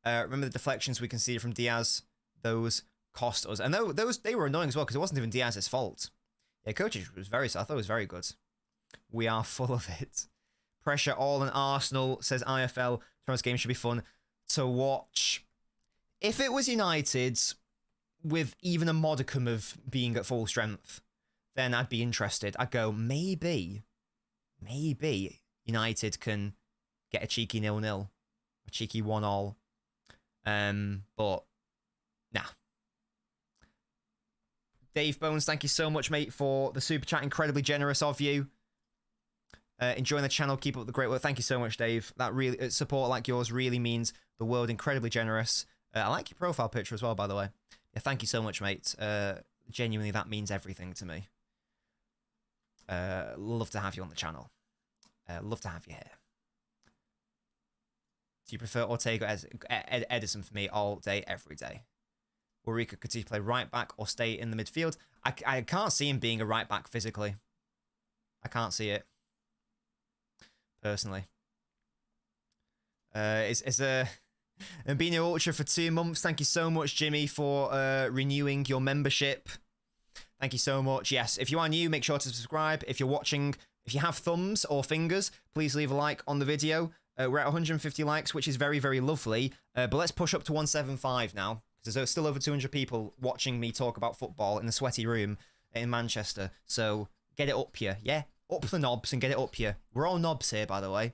A: Remember the deflections we conceded from Diaz? Those cost us. And they were annoying as well, because it wasn't even Diaz's fault. Yeah, Kovacic was I thought it was very good. We are full of it. Pressure all on Arsenal, says IFL. Tomorrow's game should be fun to watch. If it was United with even a modicum of being at full strength, then I'd be interested. I'd go, maybe United can get a cheeky 0-0, a cheeky 1-1. But nah. Dave Bones, thank you so much, mate, for the super chat. Incredibly generous of you. Enjoying the channel, keep up the great work. Thank you so much, Dave. That really support like yours really means the world. Incredibly generous. I like your profile picture as well, by the way. Yeah, thank you so much, mate. Genuinely, that means everything to me. Love to have you on the channel. Love to have you here. Do you prefer Ortega Edison for me all day, every day? Will Rico continue to play right back or stay in the midfield? I can't see him being a right back physically. I can't see it. Personally. It's a Ambino Ultra for 2 months. Thank you so much, Jimmy, for renewing your membership. Thank you so much. Yes, if you are new, make sure to subscribe. If you're watching, if you have thumbs or fingers, please leave a like on the video. We're at 150 likes, which is very, very lovely. But let's push up to 175 now, because there's still over 200 people watching me talk about football in the sweaty room in Manchester. So get it up here, yeah? Up the knobs and get it up here. We're all knobs here, by the way.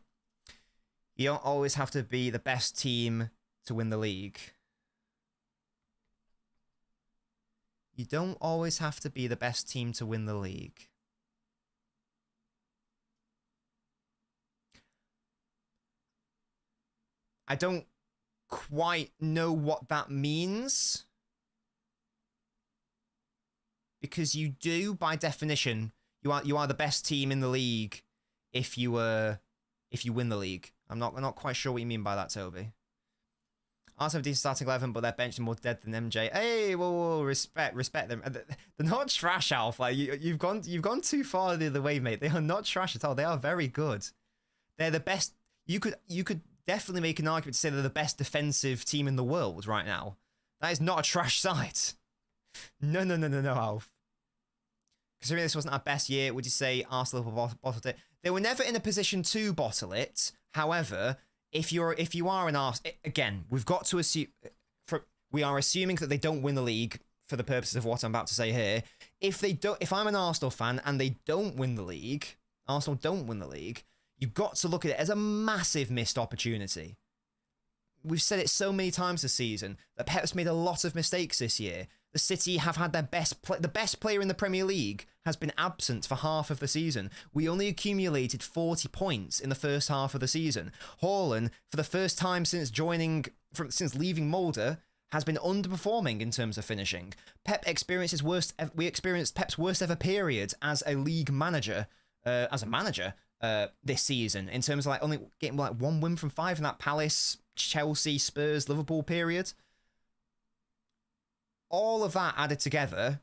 A: You don't always have to be the best team to win the league. You don't always have to be the best team to win the league. I don't quite know what that means. Because you do, by definition, you are the best team in the league if you win the league. I'm not quite sure what you mean by that, Toby. Arsenal have a decent starting 11, but their bench is more dead than MJ. Hey, whoa, respect them. They're not trash, Alf. Like you've gone too far the other way, mate. They are not trash at all. They are very good. They're the best. You could definitely make an argument to say they're the best defensive team in the world right now. That is not a trash side. No, Alf. Considering this wasn't our best year, would you say Arsenal bottled it? They were never in a position to bottle it. However, if you are an Arsenal, again, we've got to assume. We are assuming that they don't win the league for the purposes of what I'm about to say here. If I'm an Arsenal fan and they don't win the league, Arsenal don't win the league, you've got to look at it as a massive missed opportunity. We've said it so many times this season that Pep's made a lot of mistakes this year. The City have had their the best player in the Premier League has been absent for half of the season. We only accumulated 40 points in the first half of the season. Haaland, for the first time since leaving Mulder, has been underperforming in terms of finishing. We experienced Pep's worst ever period as a league manager, this season, in terms of like only getting like 1 win from 5 in that Palace, Chelsea, Spurs, Liverpool period. All of that added together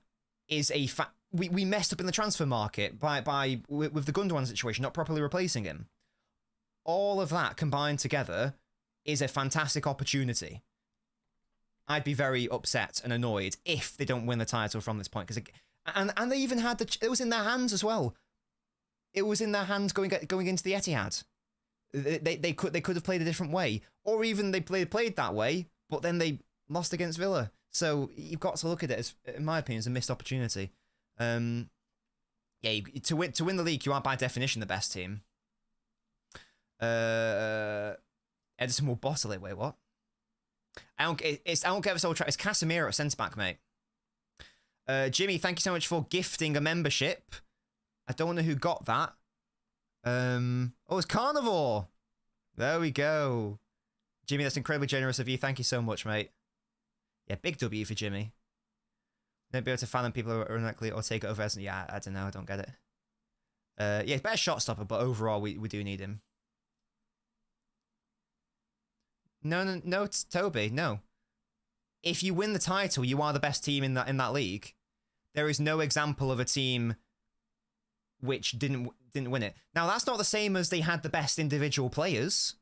A: is a fact. We messed up in the transfer market with the Gundogan situation, not properly replacing him. All of that combined together is a fantastic opportunity. I'd be very upset and annoyed if they don't win the title from this point. Because and they even had it was in their hands as well. It was in their hands going into the Etihad. They could have played a different way, or even they played that way, but then they lost against Villa. So you've got to look at it as, in my opinion, as a missed opportunity. Yeah, to win the league, you are by definition the best team. Edison will bottle it. Wait, what? I don't get this whole track. It's Casemiro at centre back, mate. Jimmy, thank you so much for gifting a membership. I don't know who got that. Oh, it's Carnivore. There we go. Jimmy, that's incredibly generous of you. Thank you so much, mate. Yeah, big W for Jimmy. Don't be able to fan people who are unlikely or take it over as... Yeah, I don't know. I don't get it. Yeah, he's better shot stopper, but overall, we do need him. No, it's Toby. No. If you win the title, you are the best team in that league. There is no example of a team which didn't win it. Now, that's not the same as they had the best individual players,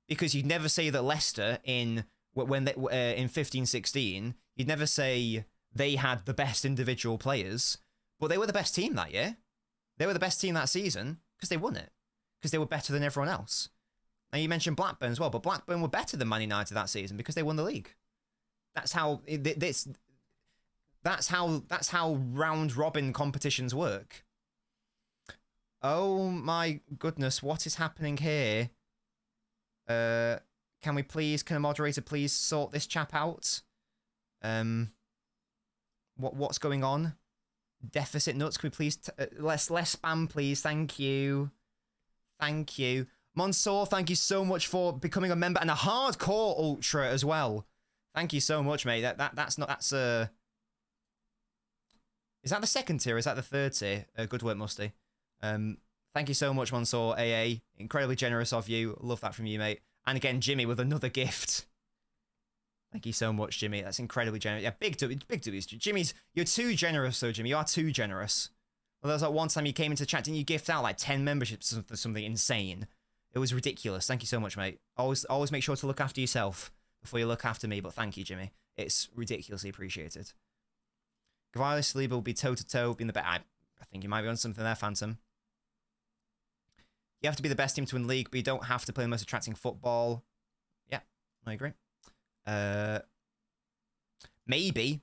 A: because you'd never say that Leicester in 15-16, you'd never say they had the best individual players, but they were the best team that year. They were the best team that season because they won it, because they were better than everyone else. Now, you mentioned Blackburn as well, but Blackburn were better than Man United that season because they won the league. That's how that's how round robin competitions work. Oh my goodness, what is happening here? Can a moderator please sort this chap out? What's going on? Deficit nuts, can we please less spam, please? Thank you. Thank you. Mansour, thank you so much for becoming a member and a hardcore ultra as well. Thank you so much, mate. That's is that the second tier? Or is that the third tier? Good work, Musty. Thank you so much, Mansour AA. Incredibly generous of you. Love that from you, mate. And again, Jimmy with another gift. Thank you so much, Jimmy. That's incredibly generous. Yeah, big W's. Jimmy's, you're too generous, though, Jimmy. You are too generous. Well, there was like one time you came into chat, didn't you gift out like 10 memberships or something insane? It was ridiculous. Thank you so much, mate. Always make sure to look after yourself before you look after me, but thank you, Jimmy. It's ridiculously appreciated. Gavali Saliba will be toe-to-toe, being the best. I think you might be on something there, Phantom. You have to be the best team to win the league, but you don't have to play the most attracting football. Yeah, I agree. Maybe.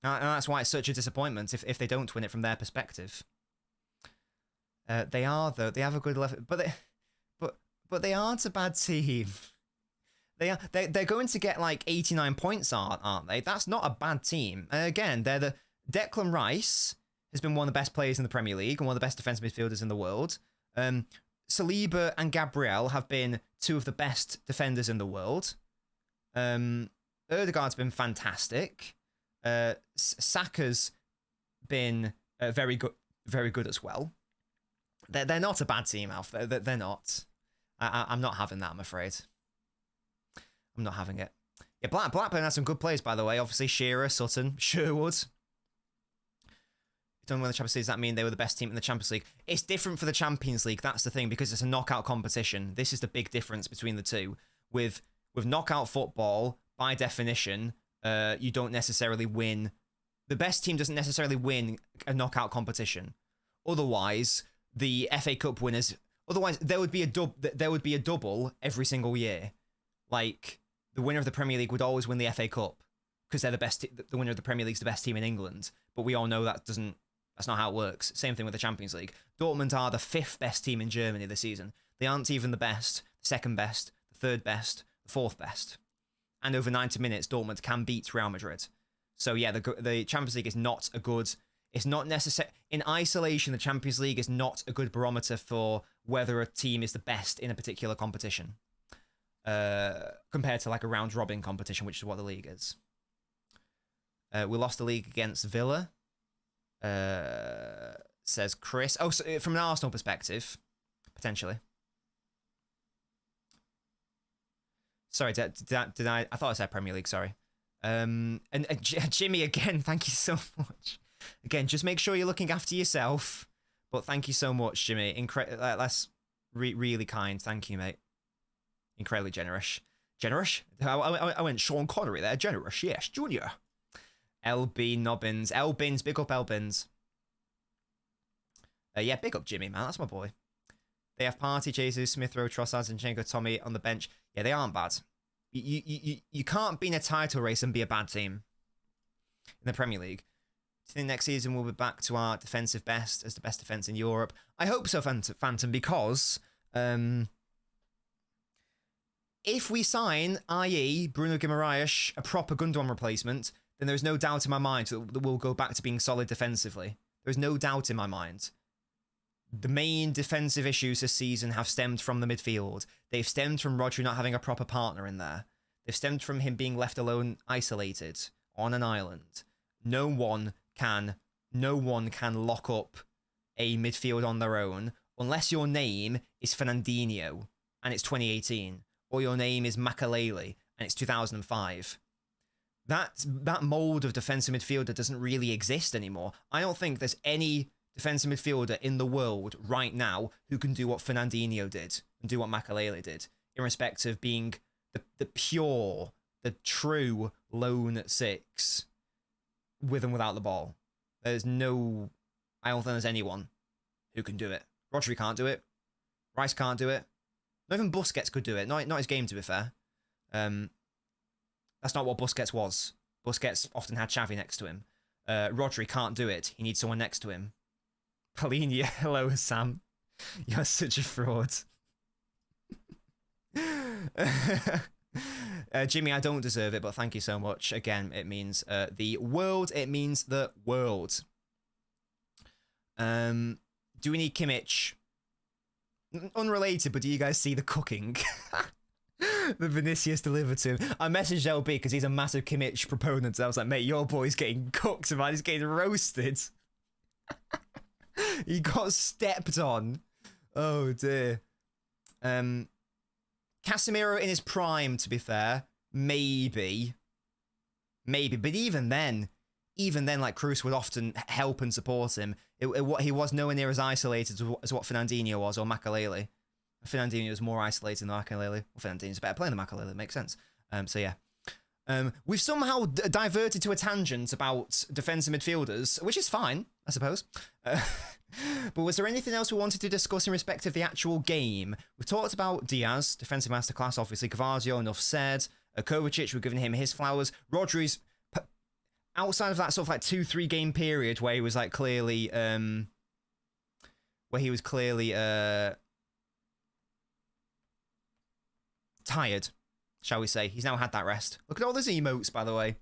A: And that's why it's such a disappointment if they don't win it from their perspective. They are, though. They have a good level, but they aren't a bad team. They're going to get like 89 points, aren't they? That's not a bad team. And again, Declan Rice has been one of the best players in the Premier League and one of the best defensive midfielders in the world. Saliba and Gabriel have been two of the best defenders in the world. Ødegaard's been fantastic. Saka's been very good as well. They're not a bad team, Alf. They're not. I'm not having that, I'm afraid. I'm not having it. Yeah, Blackburn has some good players, by the way. Obviously, Shearer, Sutton, Sherwood. Don't win the Champions League, does that mean they were the best team in the Champions League? It's different for the Champions League, that's the thing, because it's a knockout competition. This is the big difference between the two. With knockout football, by definition, you don't necessarily win. The best team doesn't necessarily win a knockout competition. Otherwise, the FA Cup winners. Otherwise, there would be a double every single year. Like the winner of the Premier League would always win the FA Cup because they're the best. The winner of the Premier League is the best team in England. But we all know that's not how it works. Same thing with the Champions League. Dortmund are the 5th best team in Germany this season. They aren't even the best, the 2nd best, the 3rd best, the 4th best. And over 90 minutes, Dortmund can beat Real Madrid. So yeah, the Champions League is not a good. It's not necessary in isolation. The Champions League is not a good barometer for whether a team is the best in a particular competition, compared to like a round robin competition, which is what the league is. We lost the league against Villa. Says Chris. Oh, so from an Arsenal perspective, potentially. Sorry, did I? I thought I said Premier League. Sorry. And Jimmy again. Thank you so much. Again, just make sure you're looking after yourself. But thank you so much, Jimmy. That's really kind. Thank you, mate. Incredibly generous. Generous. I went Sean Connery there. Generous, yes. Junior. LNobbins. Elbins. Big up Elbins. Yeah, big up Jimmy, man. That's my boy. They have Partey, Jesus, Smith Rowe, Trossard, Zinchenko, Tommy on the bench. Yeah, they aren't bad. You can't be in a title race and be a bad team in the Premier League. Do you think next season we'll be back to our defensive best as the best defense in Europe? I hope so, Phantom, because if we sign, i.e. Bruno Guimaraes, a proper Gundogan replacement, then there's no doubt in my mind that we'll go back to being solid defensively. There's no doubt in my mind. The main defensive issues this season have stemmed from the midfield. They've stemmed from Rodri not having a proper partner in there. They've stemmed from him being left alone, isolated, on an island. No one can lock up a midfield on their own unless your name is Fernandinho and it's 2018, or your name is Makalele and it's 2005. That mold of defensive midfielder doesn't really exist anymore. I don't think there's any defensive midfielder in the world right now who can do what Fernandinho did and do what Makalele did in respect of being the pure, the true lone six with and without the ball. I don't think there's anyone who can do it. Rodri can't do it. Rice can't do it. Not even Busquets could do it. Not his game, to be fair. That's not what Busquets was. Busquets often had Xavi next to him. Rodri can't do it. He needs someone next to him. Pauline, hello, Sam. You're such a fraud. Jimmy, I don't deserve it, but thank you so much. Again, it means the world. It means the world. Do we need Kimmich? Unrelated, but do you guys see the cooking? The Vinicius delivered to him. I messaged LB because he's a massive Kimmich proponent. I was like, mate, your boy's getting cooked, man. He's getting roasted. He got stepped on. Oh, dear. Casemiro in his prime, to be fair. Maybe. But even then, like, Cruz would often help and support him. He was nowhere near as isolated as what Fernandinho was, or Makalele. Fernandinho was more isolated than Makalele. Well, Fernandinho's a better player than Makalele, makes sense. So yeah. We've somehow diverted to a tangent about defensive midfielders, which is fine, I suppose. But was there anything else we wanted to discuss in respect of the actual game? We've talked about Diaz, defensive masterclass, obviously. Cavazio, enough said. Kovacic, we've given him his flowers. Rodri's, outside of that sort of like 2-3 game period where he was like clearly, tired, shall we say. He's now had that rest. Look at all those emotes, by the way.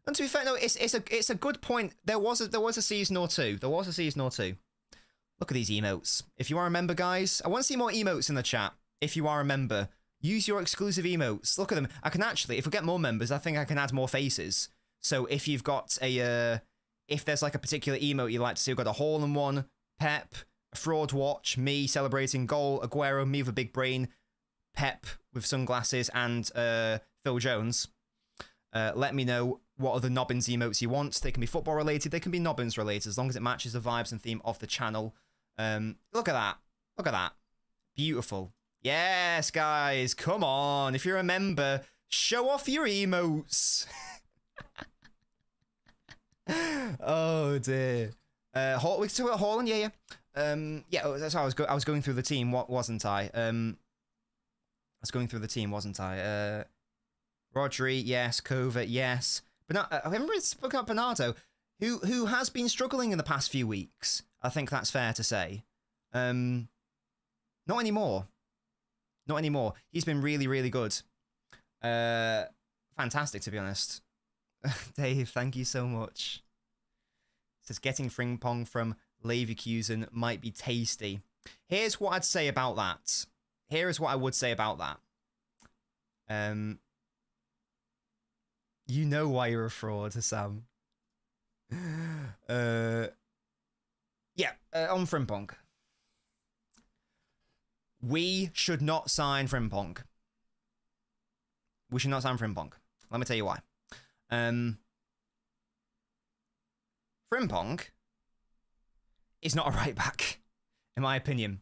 A: And to be fair, no, it's a good point. There was a season or two. Look at these emotes. If you are a member, guys, I want to see more emotes in the chat. If you are a member, use your exclusive emotes. Look at them. I can actually, if we get more members, I think I can add more faces. So if you've got if there's like a particular emote you'd like to see, we've got a Haaland one, Pep, a fraud watch, me celebrating goal, Aguero, me with a big brain, Pep with sunglasses, and Phil Jones. Let me know what other Nobbins emotes you want. They can be football related, they can be Nobbins related, as long as it matches the vibes and theme of the channel. Look at that. Beautiful. Yes, guys, come on. If you're a member, show off your emotes. Oh dear. We can talk about Haaland, yeah. Yeah, that's how I was going through the team, wasn't I? Rodri, yes. Kova, yes. But I haven't really spoken about Bernardo, who has been struggling in the past few weeks. I think that's fair to say. Not anymore. He's been really, really good. Fantastic, to be honest. Dave, thank you so much. It says getting Frimpong from Leverkusen might be tasty. Here's what I'd say about that. Here is what I would say about that. You know why you're a fraud, Sam. On Frimpong. We should not sign Frimpong. Let me tell you why. Frimpong is not a right back, in my opinion.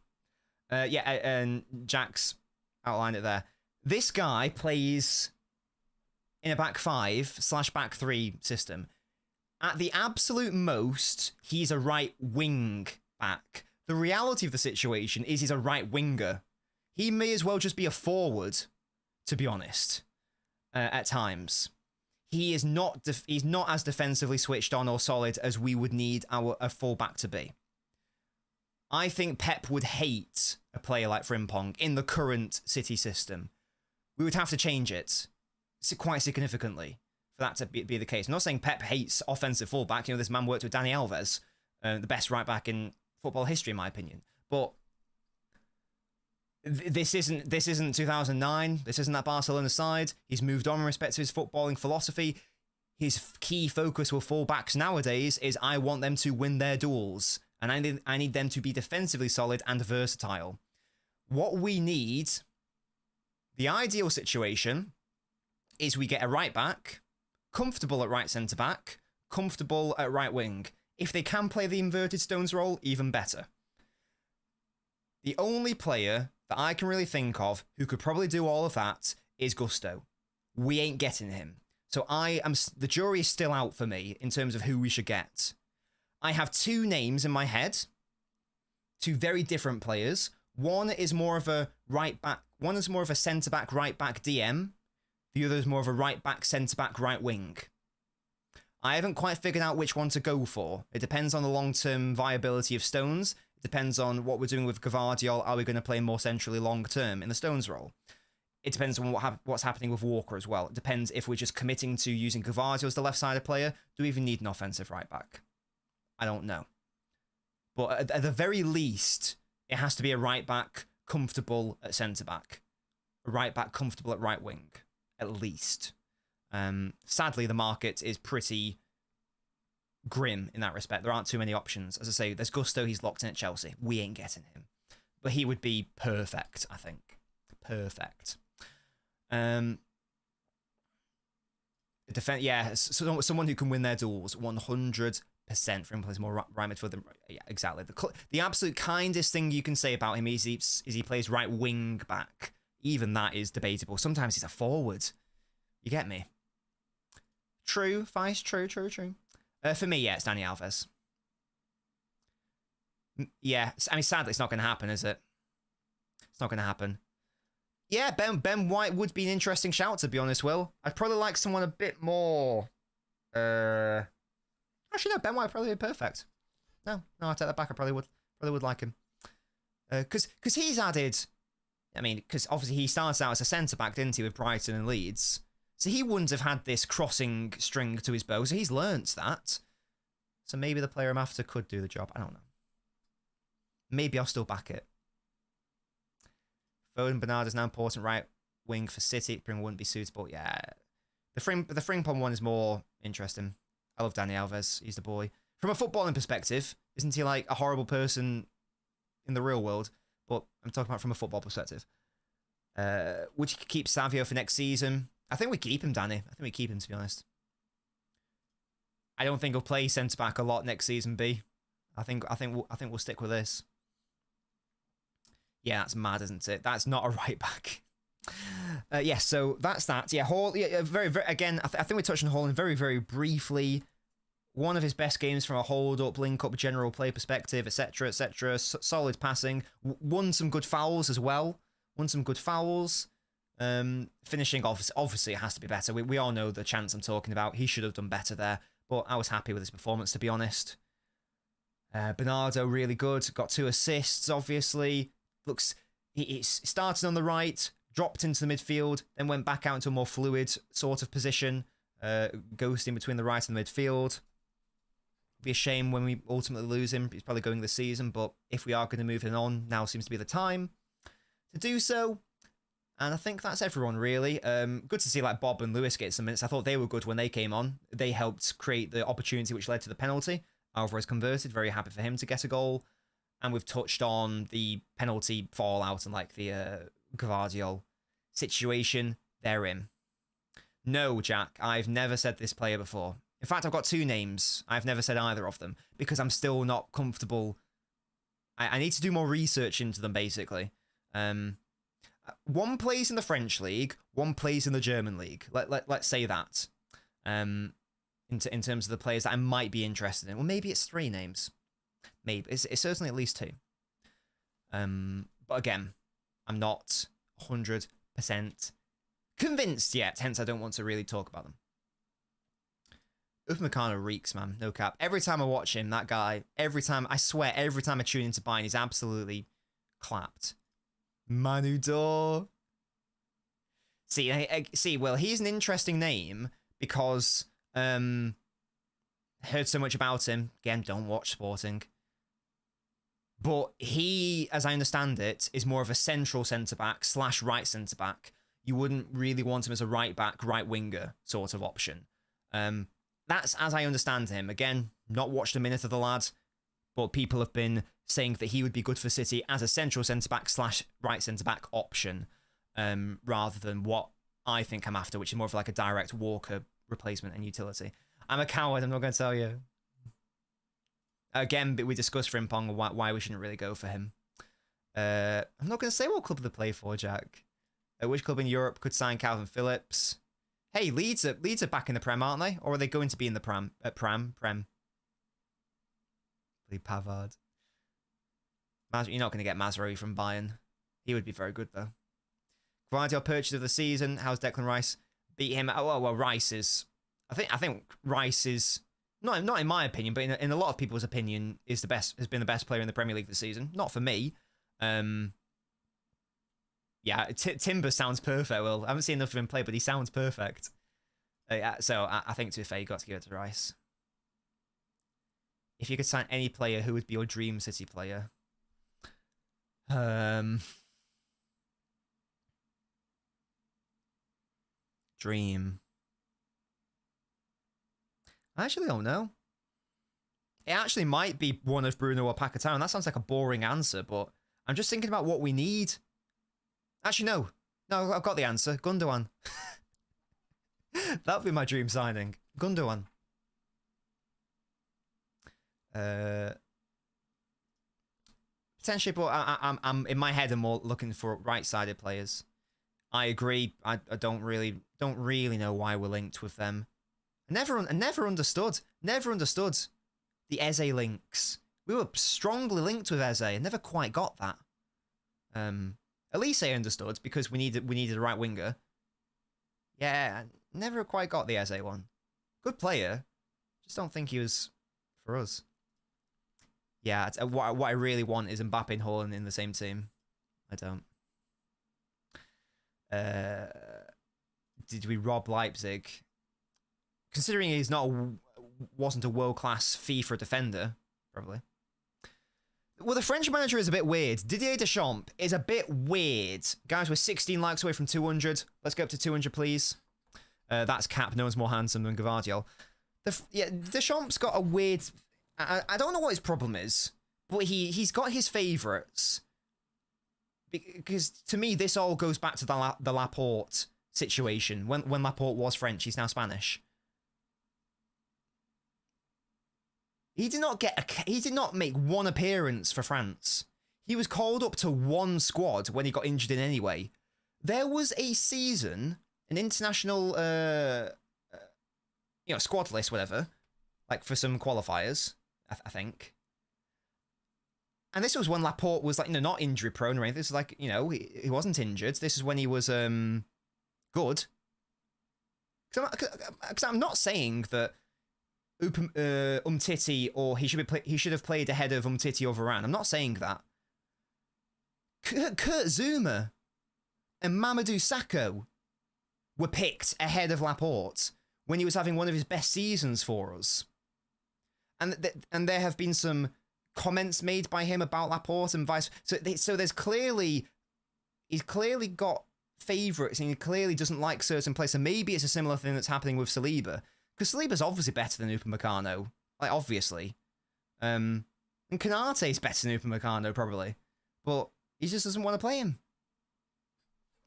A: And Jack's outlined it there. This guy plays in a back 5/back 3 system. At the absolute most, he's a right wing back. The reality of the situation is he's a right winger. He may as well just be a forward, to be honest, at times. He's not as defensively switched on or solid as we would need a fullback to be. I think Pep would hate a player like Frimpong in the current City system. We would have to change it quite significantly for that to be the case. I'm not saying Pep hates offensive fullback. You know, this man worked with Dani Alves, the best right back in football history, in my opinion. But this isn't 2009. This isn't that Barcelona side. He's moved on in respect to his footballing philosophy. His key focus with fullbacks nowadays is I want them to win their duels, and I need them to be defensively solid and versatile. What we need, the ideal situation, is we get a right back, comfortable at right centre back, comfortable at right wing. If they can play the inverted Stones role, even better. The only player that I can really think of who could probably do all of that is Gusto. We ain't getting him. So the jury is still out for me in terms of who we should get. I have two names in my head, two very different players. One is more of a right back, one is more of a centre back, right back DM. The other is more of a right back, centre back, right wing. I haven't quite figured out which one to go for. It depends on the long-term viability of Stones. It depends on what we're doing with Gvardiol. Are we going to play more centrally long-term in the Stones role? It depends on what's happening with Walker as well. It depends if we're just committing to using Gvardiol as the left-sided player. Do we even need an offensive right back? I don't know. But at the very least, it has to be a right back comfortable at centre back. A right back comfortable at right wing, at least. Sadly, the market is pretty grim in that respect. There aren't too many options. As I say, there's Gusto, he's locked in at Chelsea. We ain't getting him. But he would be perfect, I think. Perfect. Someone who can win their duels, 100%. Frimpong plays more right midfield. Yeah, exactly. The absolute kindest thing you can say about him is he plays right wing back. Even that is debatable. Sometimes he's a forward. You get me? True, Vice. True. For me, yeah, it's Dani Alves. Yeah, I mean, sadly, it's not going to happen, is it? It's not going to happen. Yeah, Ben White would be an interesting shout, to be honest, Will. I'd probably like someone a bit more... Actually, no, Ben White would probably be perfect. No, I take that back. I probably would like him. Because he's added... I mean, because obviously he started out as a centre-back, didn't he, with Brighton and Leeds. So he wouldn't have had this crossing string to his bow, so he's learnt that. So maybe the player I'm after could do the job. I don't know. Maybe I'll still back it. Foden Bernard is now important right wing for City. Pring wouldn't be suitable. Yeah. The Frimpong one is more interesting. I love Dani Alves. He's the boy. From a footballing perspective, isn't he like a horrible person in the real world? But I'm talking about from a football perspective. Would you keep Savio for next season? I think we keep him, Danny. I think we keep him, to be honest. I don't think he'll play centre back a lot next season. B. I think we'll stick with this. Yeah, that's mad, isn't it? That's not a right back. Yeah, so that's that. Yeah, Hall. Yeah, very again. I think we touched on Hall very, very briefly. One of his best games from a hold-up, link-up, general play perspective, etc., etc. Solid passing. Won some good fouls as well. Finishing, obviously, it has to be better. We all know the chance I'm talking about. He should have done better there, but I was happy with his performance, to be honest. Bernardo, really good. Got 2 assists, obviously. Looks, he started on the right, dropped into the midfield, then went back out into a more fluid sort of position, ghosting between the right and the midfield. Be a shame when we ultimately lose him. He's probably going this season, but if we are going to move him on, now seems to be the time to do so. And I think that's everyone, really. Good to see like Bob and Lewis get some minutes. I thought they were good when they came on. They helped create the opportunity which led to the penalty. Alvarez converted. Very happy for him to get a goal. And we've touched on the penalty fallout and like the Gvardiol situation. They're in. No, Jack, I've never said this player before. In fact, I've got 2 names. I've never said either of them because I'm still not comfortable. I need to do more research into them, basically. One plays in the French league, one plays in the German league. Let's say that. In terms of the players that I might be interested in. Well, maybe it's 3 names. Maybe. It's certainly at least 2. But again, I'm not 100% convinced yet, hence I don't want to really talk about them. Upamecano reeks, man. No cap. Every time I watch him, that guy, I swear, every time I tune into Bayern, he's absolutely clapped. Manu Dor. See, well, he's an interesting name because heard so much about him. Again, don't watch Sporting. But he, as I understand it, is more of a central centre-back / right centre-back. You wouldn't really want him as a right-back, right-winger sort of option. That's as I understand him. Again, not watched a minute of the lad, but people have been saying that he would be good for City as a central centre-back / right centre-back option, rather than what I think I'm after, which is more of like a direct Walker replacement and utility. I'm a coward, I'm not going to tell you. Again, we discussed Frimpong why we shouldn't really go for him. I'm not going to say what club they play for, Jack. Which club in Europe could sign Calvin Phillips? Hey, Leeds are back in the Prem, aren't they? Or are they going to be in the Prem? Prem. Pavard. You're not going to get Mazraoui from Bayern. He would be very good, though. Guardiola purchase of the season. How's Declan Rice? Beat him. Oh, well, Rice is... I think Rice is... Not in my opinion, but in a lot of people's opinion, has been the best player in the Premier League this season. Not for me. Yeah, Timber sounds perfect. Well, I haven't seen enough of him play, but he sounds perfect. Yeah, so I think, to be fair, you got to give it to Rice. If you could sign any player, who would be your dream City player? Dream. I actually don't know. It actually might be one of Bruno or Paquetá, and that sounds like a boring answer, but I'm just thinking about what we need. Actually, no. No, I've got the answer. Gundogan. That would be my dream signing. Gundogan. Potentially, but I'm in my head, I'm more looking for right-sided players. I agree. I don't really know why we're linked with them. I never understood the Eze links. We were strongly linked with Eze. I never quite got that. At least I understood because we needed a right winger. Yeah, I never quite got the Eze one. Good player, just don't think he was for us. Yeah, what I really want is Mbappe and Haaland in the same team. I don't. Did we rob Leipzig? Considering he's wasn't a world-class FIFA defender, probably. Well, the French manager is a bit weird. Didier Deschamps is a bit weird. Guys, we're 16 likes away from 200. Let's go up to 200, please. That's cap. No one's more handsome than Gvardiol. Yeah, Deschamps got a weird... I don't know what his problem is, but he's got his favourites. Because, to me, this all goes back to the Laporte situation. When Laporte was French, he's now Spanish. He did not make one appearance for France. He was called up to one squad when he got injured in anyway. There was a season, an international, squad list, whatever, like for some qualifiers, I think. And this was when Laporte was not injury prone or anything. This is like, he wasn't injured. This is when he was good. Because I'm not saying that Umtiti or he should have played ahead of Umtiti or Varane. I'm not saying that. Kurt Zuma and Mamadou Sakho were picked ahead of Laporte when he was having one of his best seasons for us. And there have been some comments made by him about Laporte and vice. So he's clearly got favourites and he clearly doesn't like certain players. And maybe it's a similar thing that's happening with Saliba. Because Saliba's obviously better than Upamecano. Like, obviously. And Konate's better than Upamecano, probably. But he just doesn't want to play him.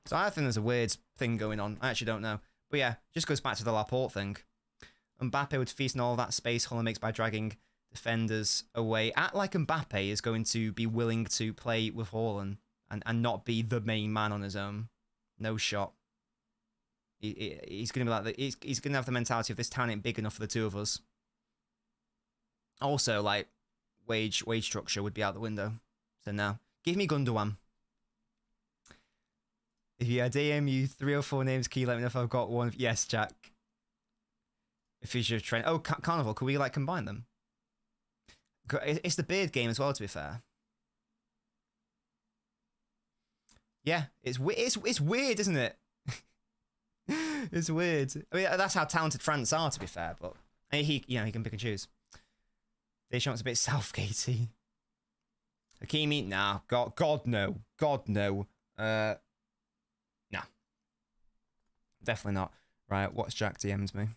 A: So I think there's a weird thing going on. I actually don't know. But yeah, just goes back to the Laporte thing. Mbappe would feast on all that space Holland makes by dragging defenders away. Act like Mbappe is going to be willing to play with Haaland. and not be the main man on his own. No shot. He's going to be like he's going to have the mentality of this town ain't big enough for the two of us. Also, like, wage structure would be out the window. So no. Give me Gundogan. If you DM you 3 or 4 names, can you let me know if I've got one? Yes, Jack. If it's your trend. Oh, Carnival, could we, like, combine them? It's the beard game as well, to be fair. Yeah, it's weird, isn't it? It's weird. I mean, that's how talented France are, to be fair, but he can pick and choose. Deschamps a bit Southgatey. Hakimi, nah. God no. God no. Nah. Definitely not. Right, what's Jack DM'd me?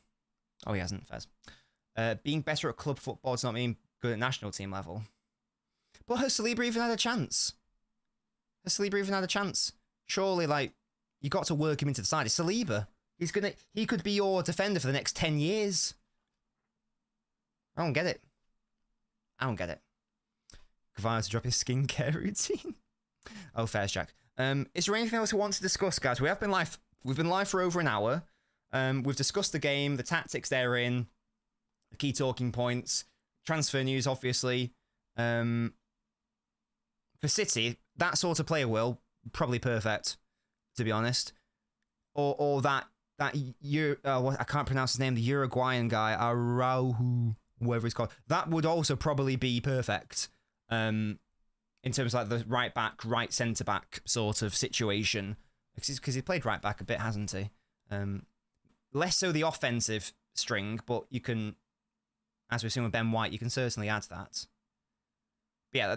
A: Oh, he hasn't, Fez. Being better at club football does not mean good at national team level. But has Saliba even had a chance? Surely, like, you got to work him into the side. It's Saliba. He could be your defender for the next 10 years. I don't get it. Kavanaugh to drop his skincare routine. Oh, fairs, Jack. Is there anything else we want to discuss, guys? We've been live for over an hour. We've discussed the game, the tactics therein, the key talking points, transfer news, obviously. For City, that sort of player probably perfect, to be honest. Or that I can't pronounce his name, the Uruguayan guy, Araujo, whatever he's called. That would also probably be perfect. In terms of like the right back, right centre back sort of situation, because he played right back a bit, hasn't he? Less so the offensive string, but you can, as we've seen with Ben White, you can certainly add that. But yeah,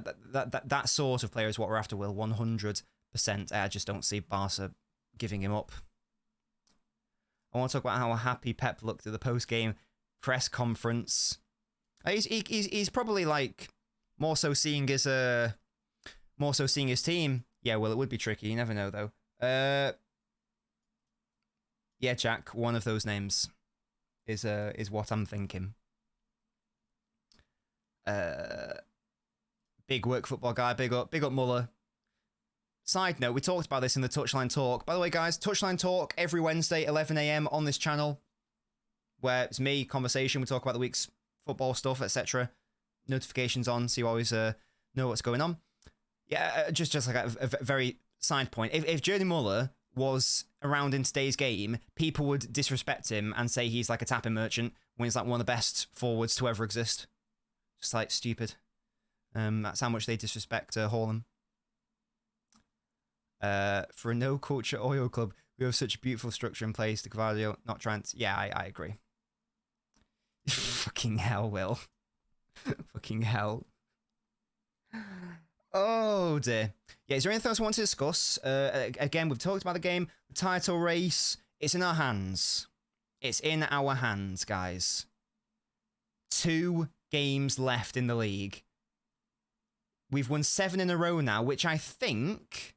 A: that sort of player is what we're after, Will, 100%. I just don't see Barca giving him up. I want to talk about how happy Pep looked at the post-game press conference. He's probably like more so seeing his team. Yeah, well, it would be tricky. You never know, though. Yeah, Jack. One of those names is what I'm thinking. Big work football guy. Big up Muller. Side note, we talked about this in the Touchline Talk. By the way, guys, Touchline Talk every Wednesday, 11 a.m. on this channel, where it's me, conversation. We talk about the week's football stuff, etc. Notifications on, so you always know what's going on. Yeah, just like a very side point. If Jordi Muller was around in today's game, people would disrespect him and say he's like a tapping merchant when he's like one of the best forwards to ever exist. Just like stupid. That's how much they disrespect Haaland. For a no culture oil club, we have such a beautiful structure in place. The Carvalho, not Trent. Yeah, I agree. Fucking hell, Will. Fucking hell. Oh dear. Yeah, is there anything else I want to discuss? Again, we've talked about the game, the title race. It's in our hands. It's in our hands, guys. 2 games left in the league. We've won 7 in a row now, which I think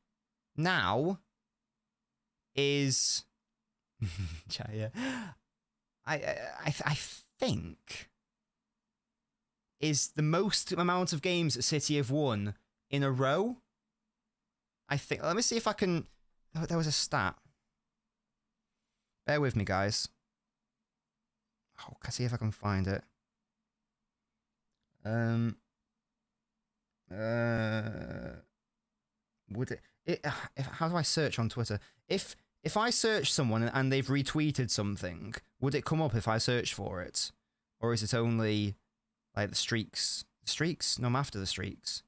A: now is I think is the most amount of games that City have won in a row. I think. Let me see if I can. Oh, there was a stat. Bear with me, guys. Oh, can I see if I can find it? Would it? How do I search on Twitter? If I search someone and they've retweeted something, would it come up if I search for it, or is it only like the streaks? Streaks? No, I'm after the streaks.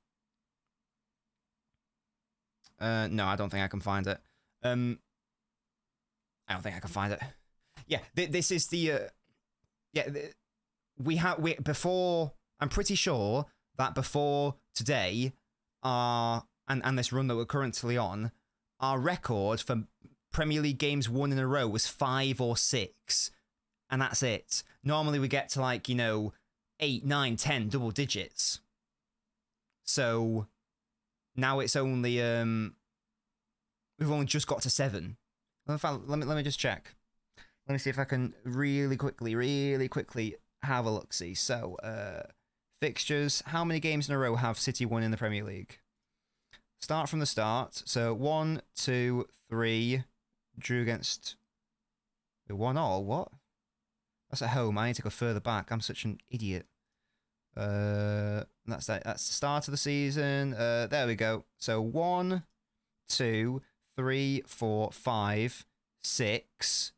A: No, I don't think I can find it. I don't think I can find it. Yeah, this is the. Before. I'm pretty sure that before today, and this run that we're currently on, our record for Premier League games won in a row was 5 or 6, and that's it. Normally we get to 8, 9, 10 double digits. So now it's only we've only just got to 7. Let me just check. Let me see if I can really quickly have a look. See, so fixtures. How many games in a row have City won in the Premier League? start from the start. So 1, 2, 3. Drew against the 1-1. What? That's at home. I need to go further back. I'm such an idiot. That's that. That's the start of the season. There we go. So 1, 2, 3, 4, 5, 6.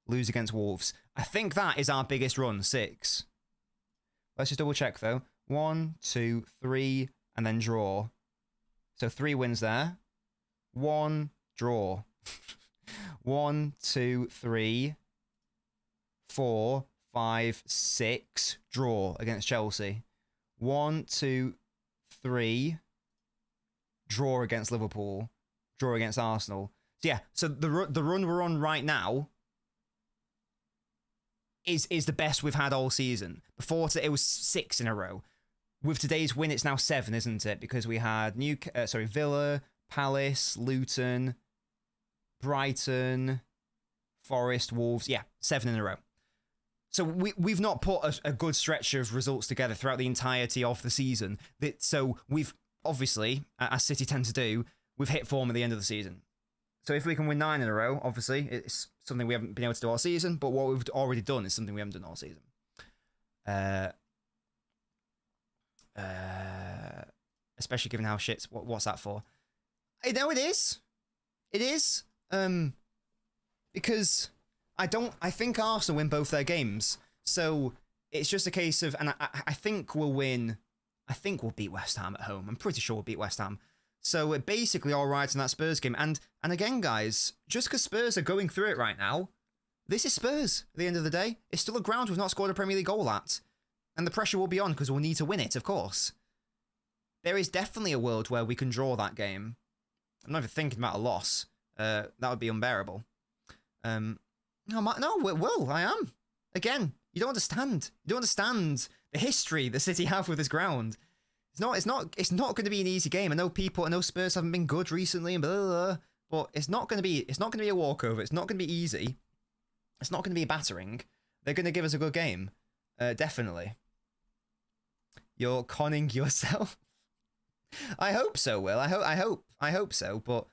A: Lose against Wolves. I think that is our biggest run. 6. Let's just double check though. 1, 2, 3, and then draw. So 3 wins there. 1 draw. 1, 2, 3, 4, 5, 6 draw against Chelsea. 1, 2, 3 draw against Liverpool. Draw against Arsenal. So yeah, so the run we're on right now is the best we've had all season. Before it was 6 in a row. With today's win, it's now 7, isn't it? Because we had Villa, Palace, Luton, Brighton, Forest, Wolves. Yeah, 7 in a row. So we've not put a good stretch of results together throughout the entirety of the season. So we've obviously, as City tend to do, we've hit form at the end of the season. So if we can win 9 in a row, obviously, it's something we haven't been able to do all season. But what we've already done is something we haven't done all season. Especially given how shit's what's that for? No, it is. It is. Because I think Arsenal win both their games. So it's just a case of, and I think we'll win. I think we'll beat West Ham at home. I'm pretty sure we'll beat West Ham. So we're basically all right in that Spurs game. And again, guys, just because Spurs are going through it right now, this is Spurs at the end of the day. It's still a ground we've not scored a Premier League goal at. And the pressure will be on because we'll need to win it, of course. There is definitely a world where we can draw that game. I'm not even thinking about a loss. That would be unbearable. No, I am. Again, you don't understand. You don't understand the history that City have with this ground. It's not going to be an easy game. I know Spurs haven't been good recently and blah, blah, blah, but it's not going to be a walkover. It's not going to be easy. It's not going to be a battering. They're going to give us a good game. Definitely. You're conning yourself. I hope so, Will. I hope so, but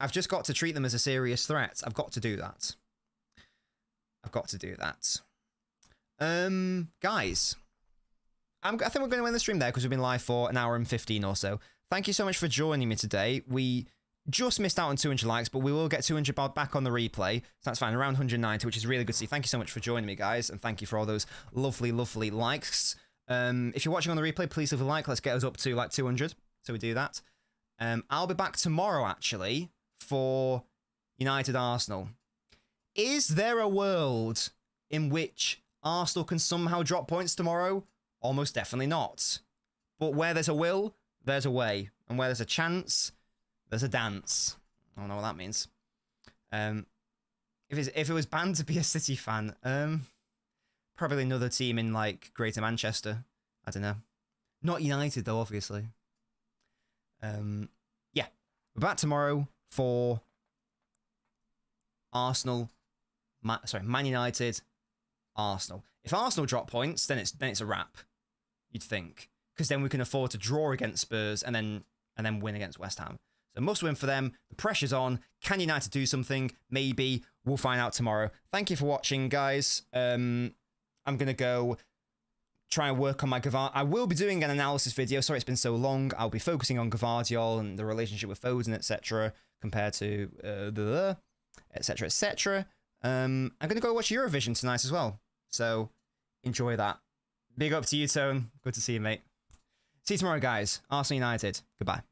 A: I've just got to treat them as a serious threat. I've got to do that. Guys, I think we're going to end the stream there because we've been live for an hour and 15 or so. Thank you so much for joining me today. We just missed out on 200 likes, but we will get 200 back on the replay. So that's fine, around 190, which is really good to see. Thank you so much for joining me, guys, and thank you for all those lovely, lovely likes. If you're watching on the replay, please leave a like. Let's get us up to like 200. So we do that. I'll be back tomorrow, actually, for United Arsenal. Is there a world in which Arsenal can somehow drop points tomorrow? Almost definitely not. But where there's a will, there's a way. And where there's a chance, there's a dance. I don't know what that means. If it was banned to be a City fan, probably another team in like Greater Manchester. I don't know. Not United though, obviously. Yeah, we're back tomorrow for Arsenal. Man United, Arsenel. If Arsenal drop points, then it's a wrap. You'd think, because then we can afford to draw against Spurs and then win against West Ham. So must win for them. The pressure's on. Can United do something? Maybe. We'll find out tomorrow. Thank you for watching, guys. I'm going to go try and work on my Gvardiol. I will be doing an analysis video. Sorry it's been so long. I'll be focusing on Gvardiol and the relationship with Foden, etc. compared to etc. etc. I'm going to go watch Eurovision tonight as well. So enjoy that. Big up to you, Tone. Good to see you, mate. See you tomorrow, guys. Arsenal United. Goodbye.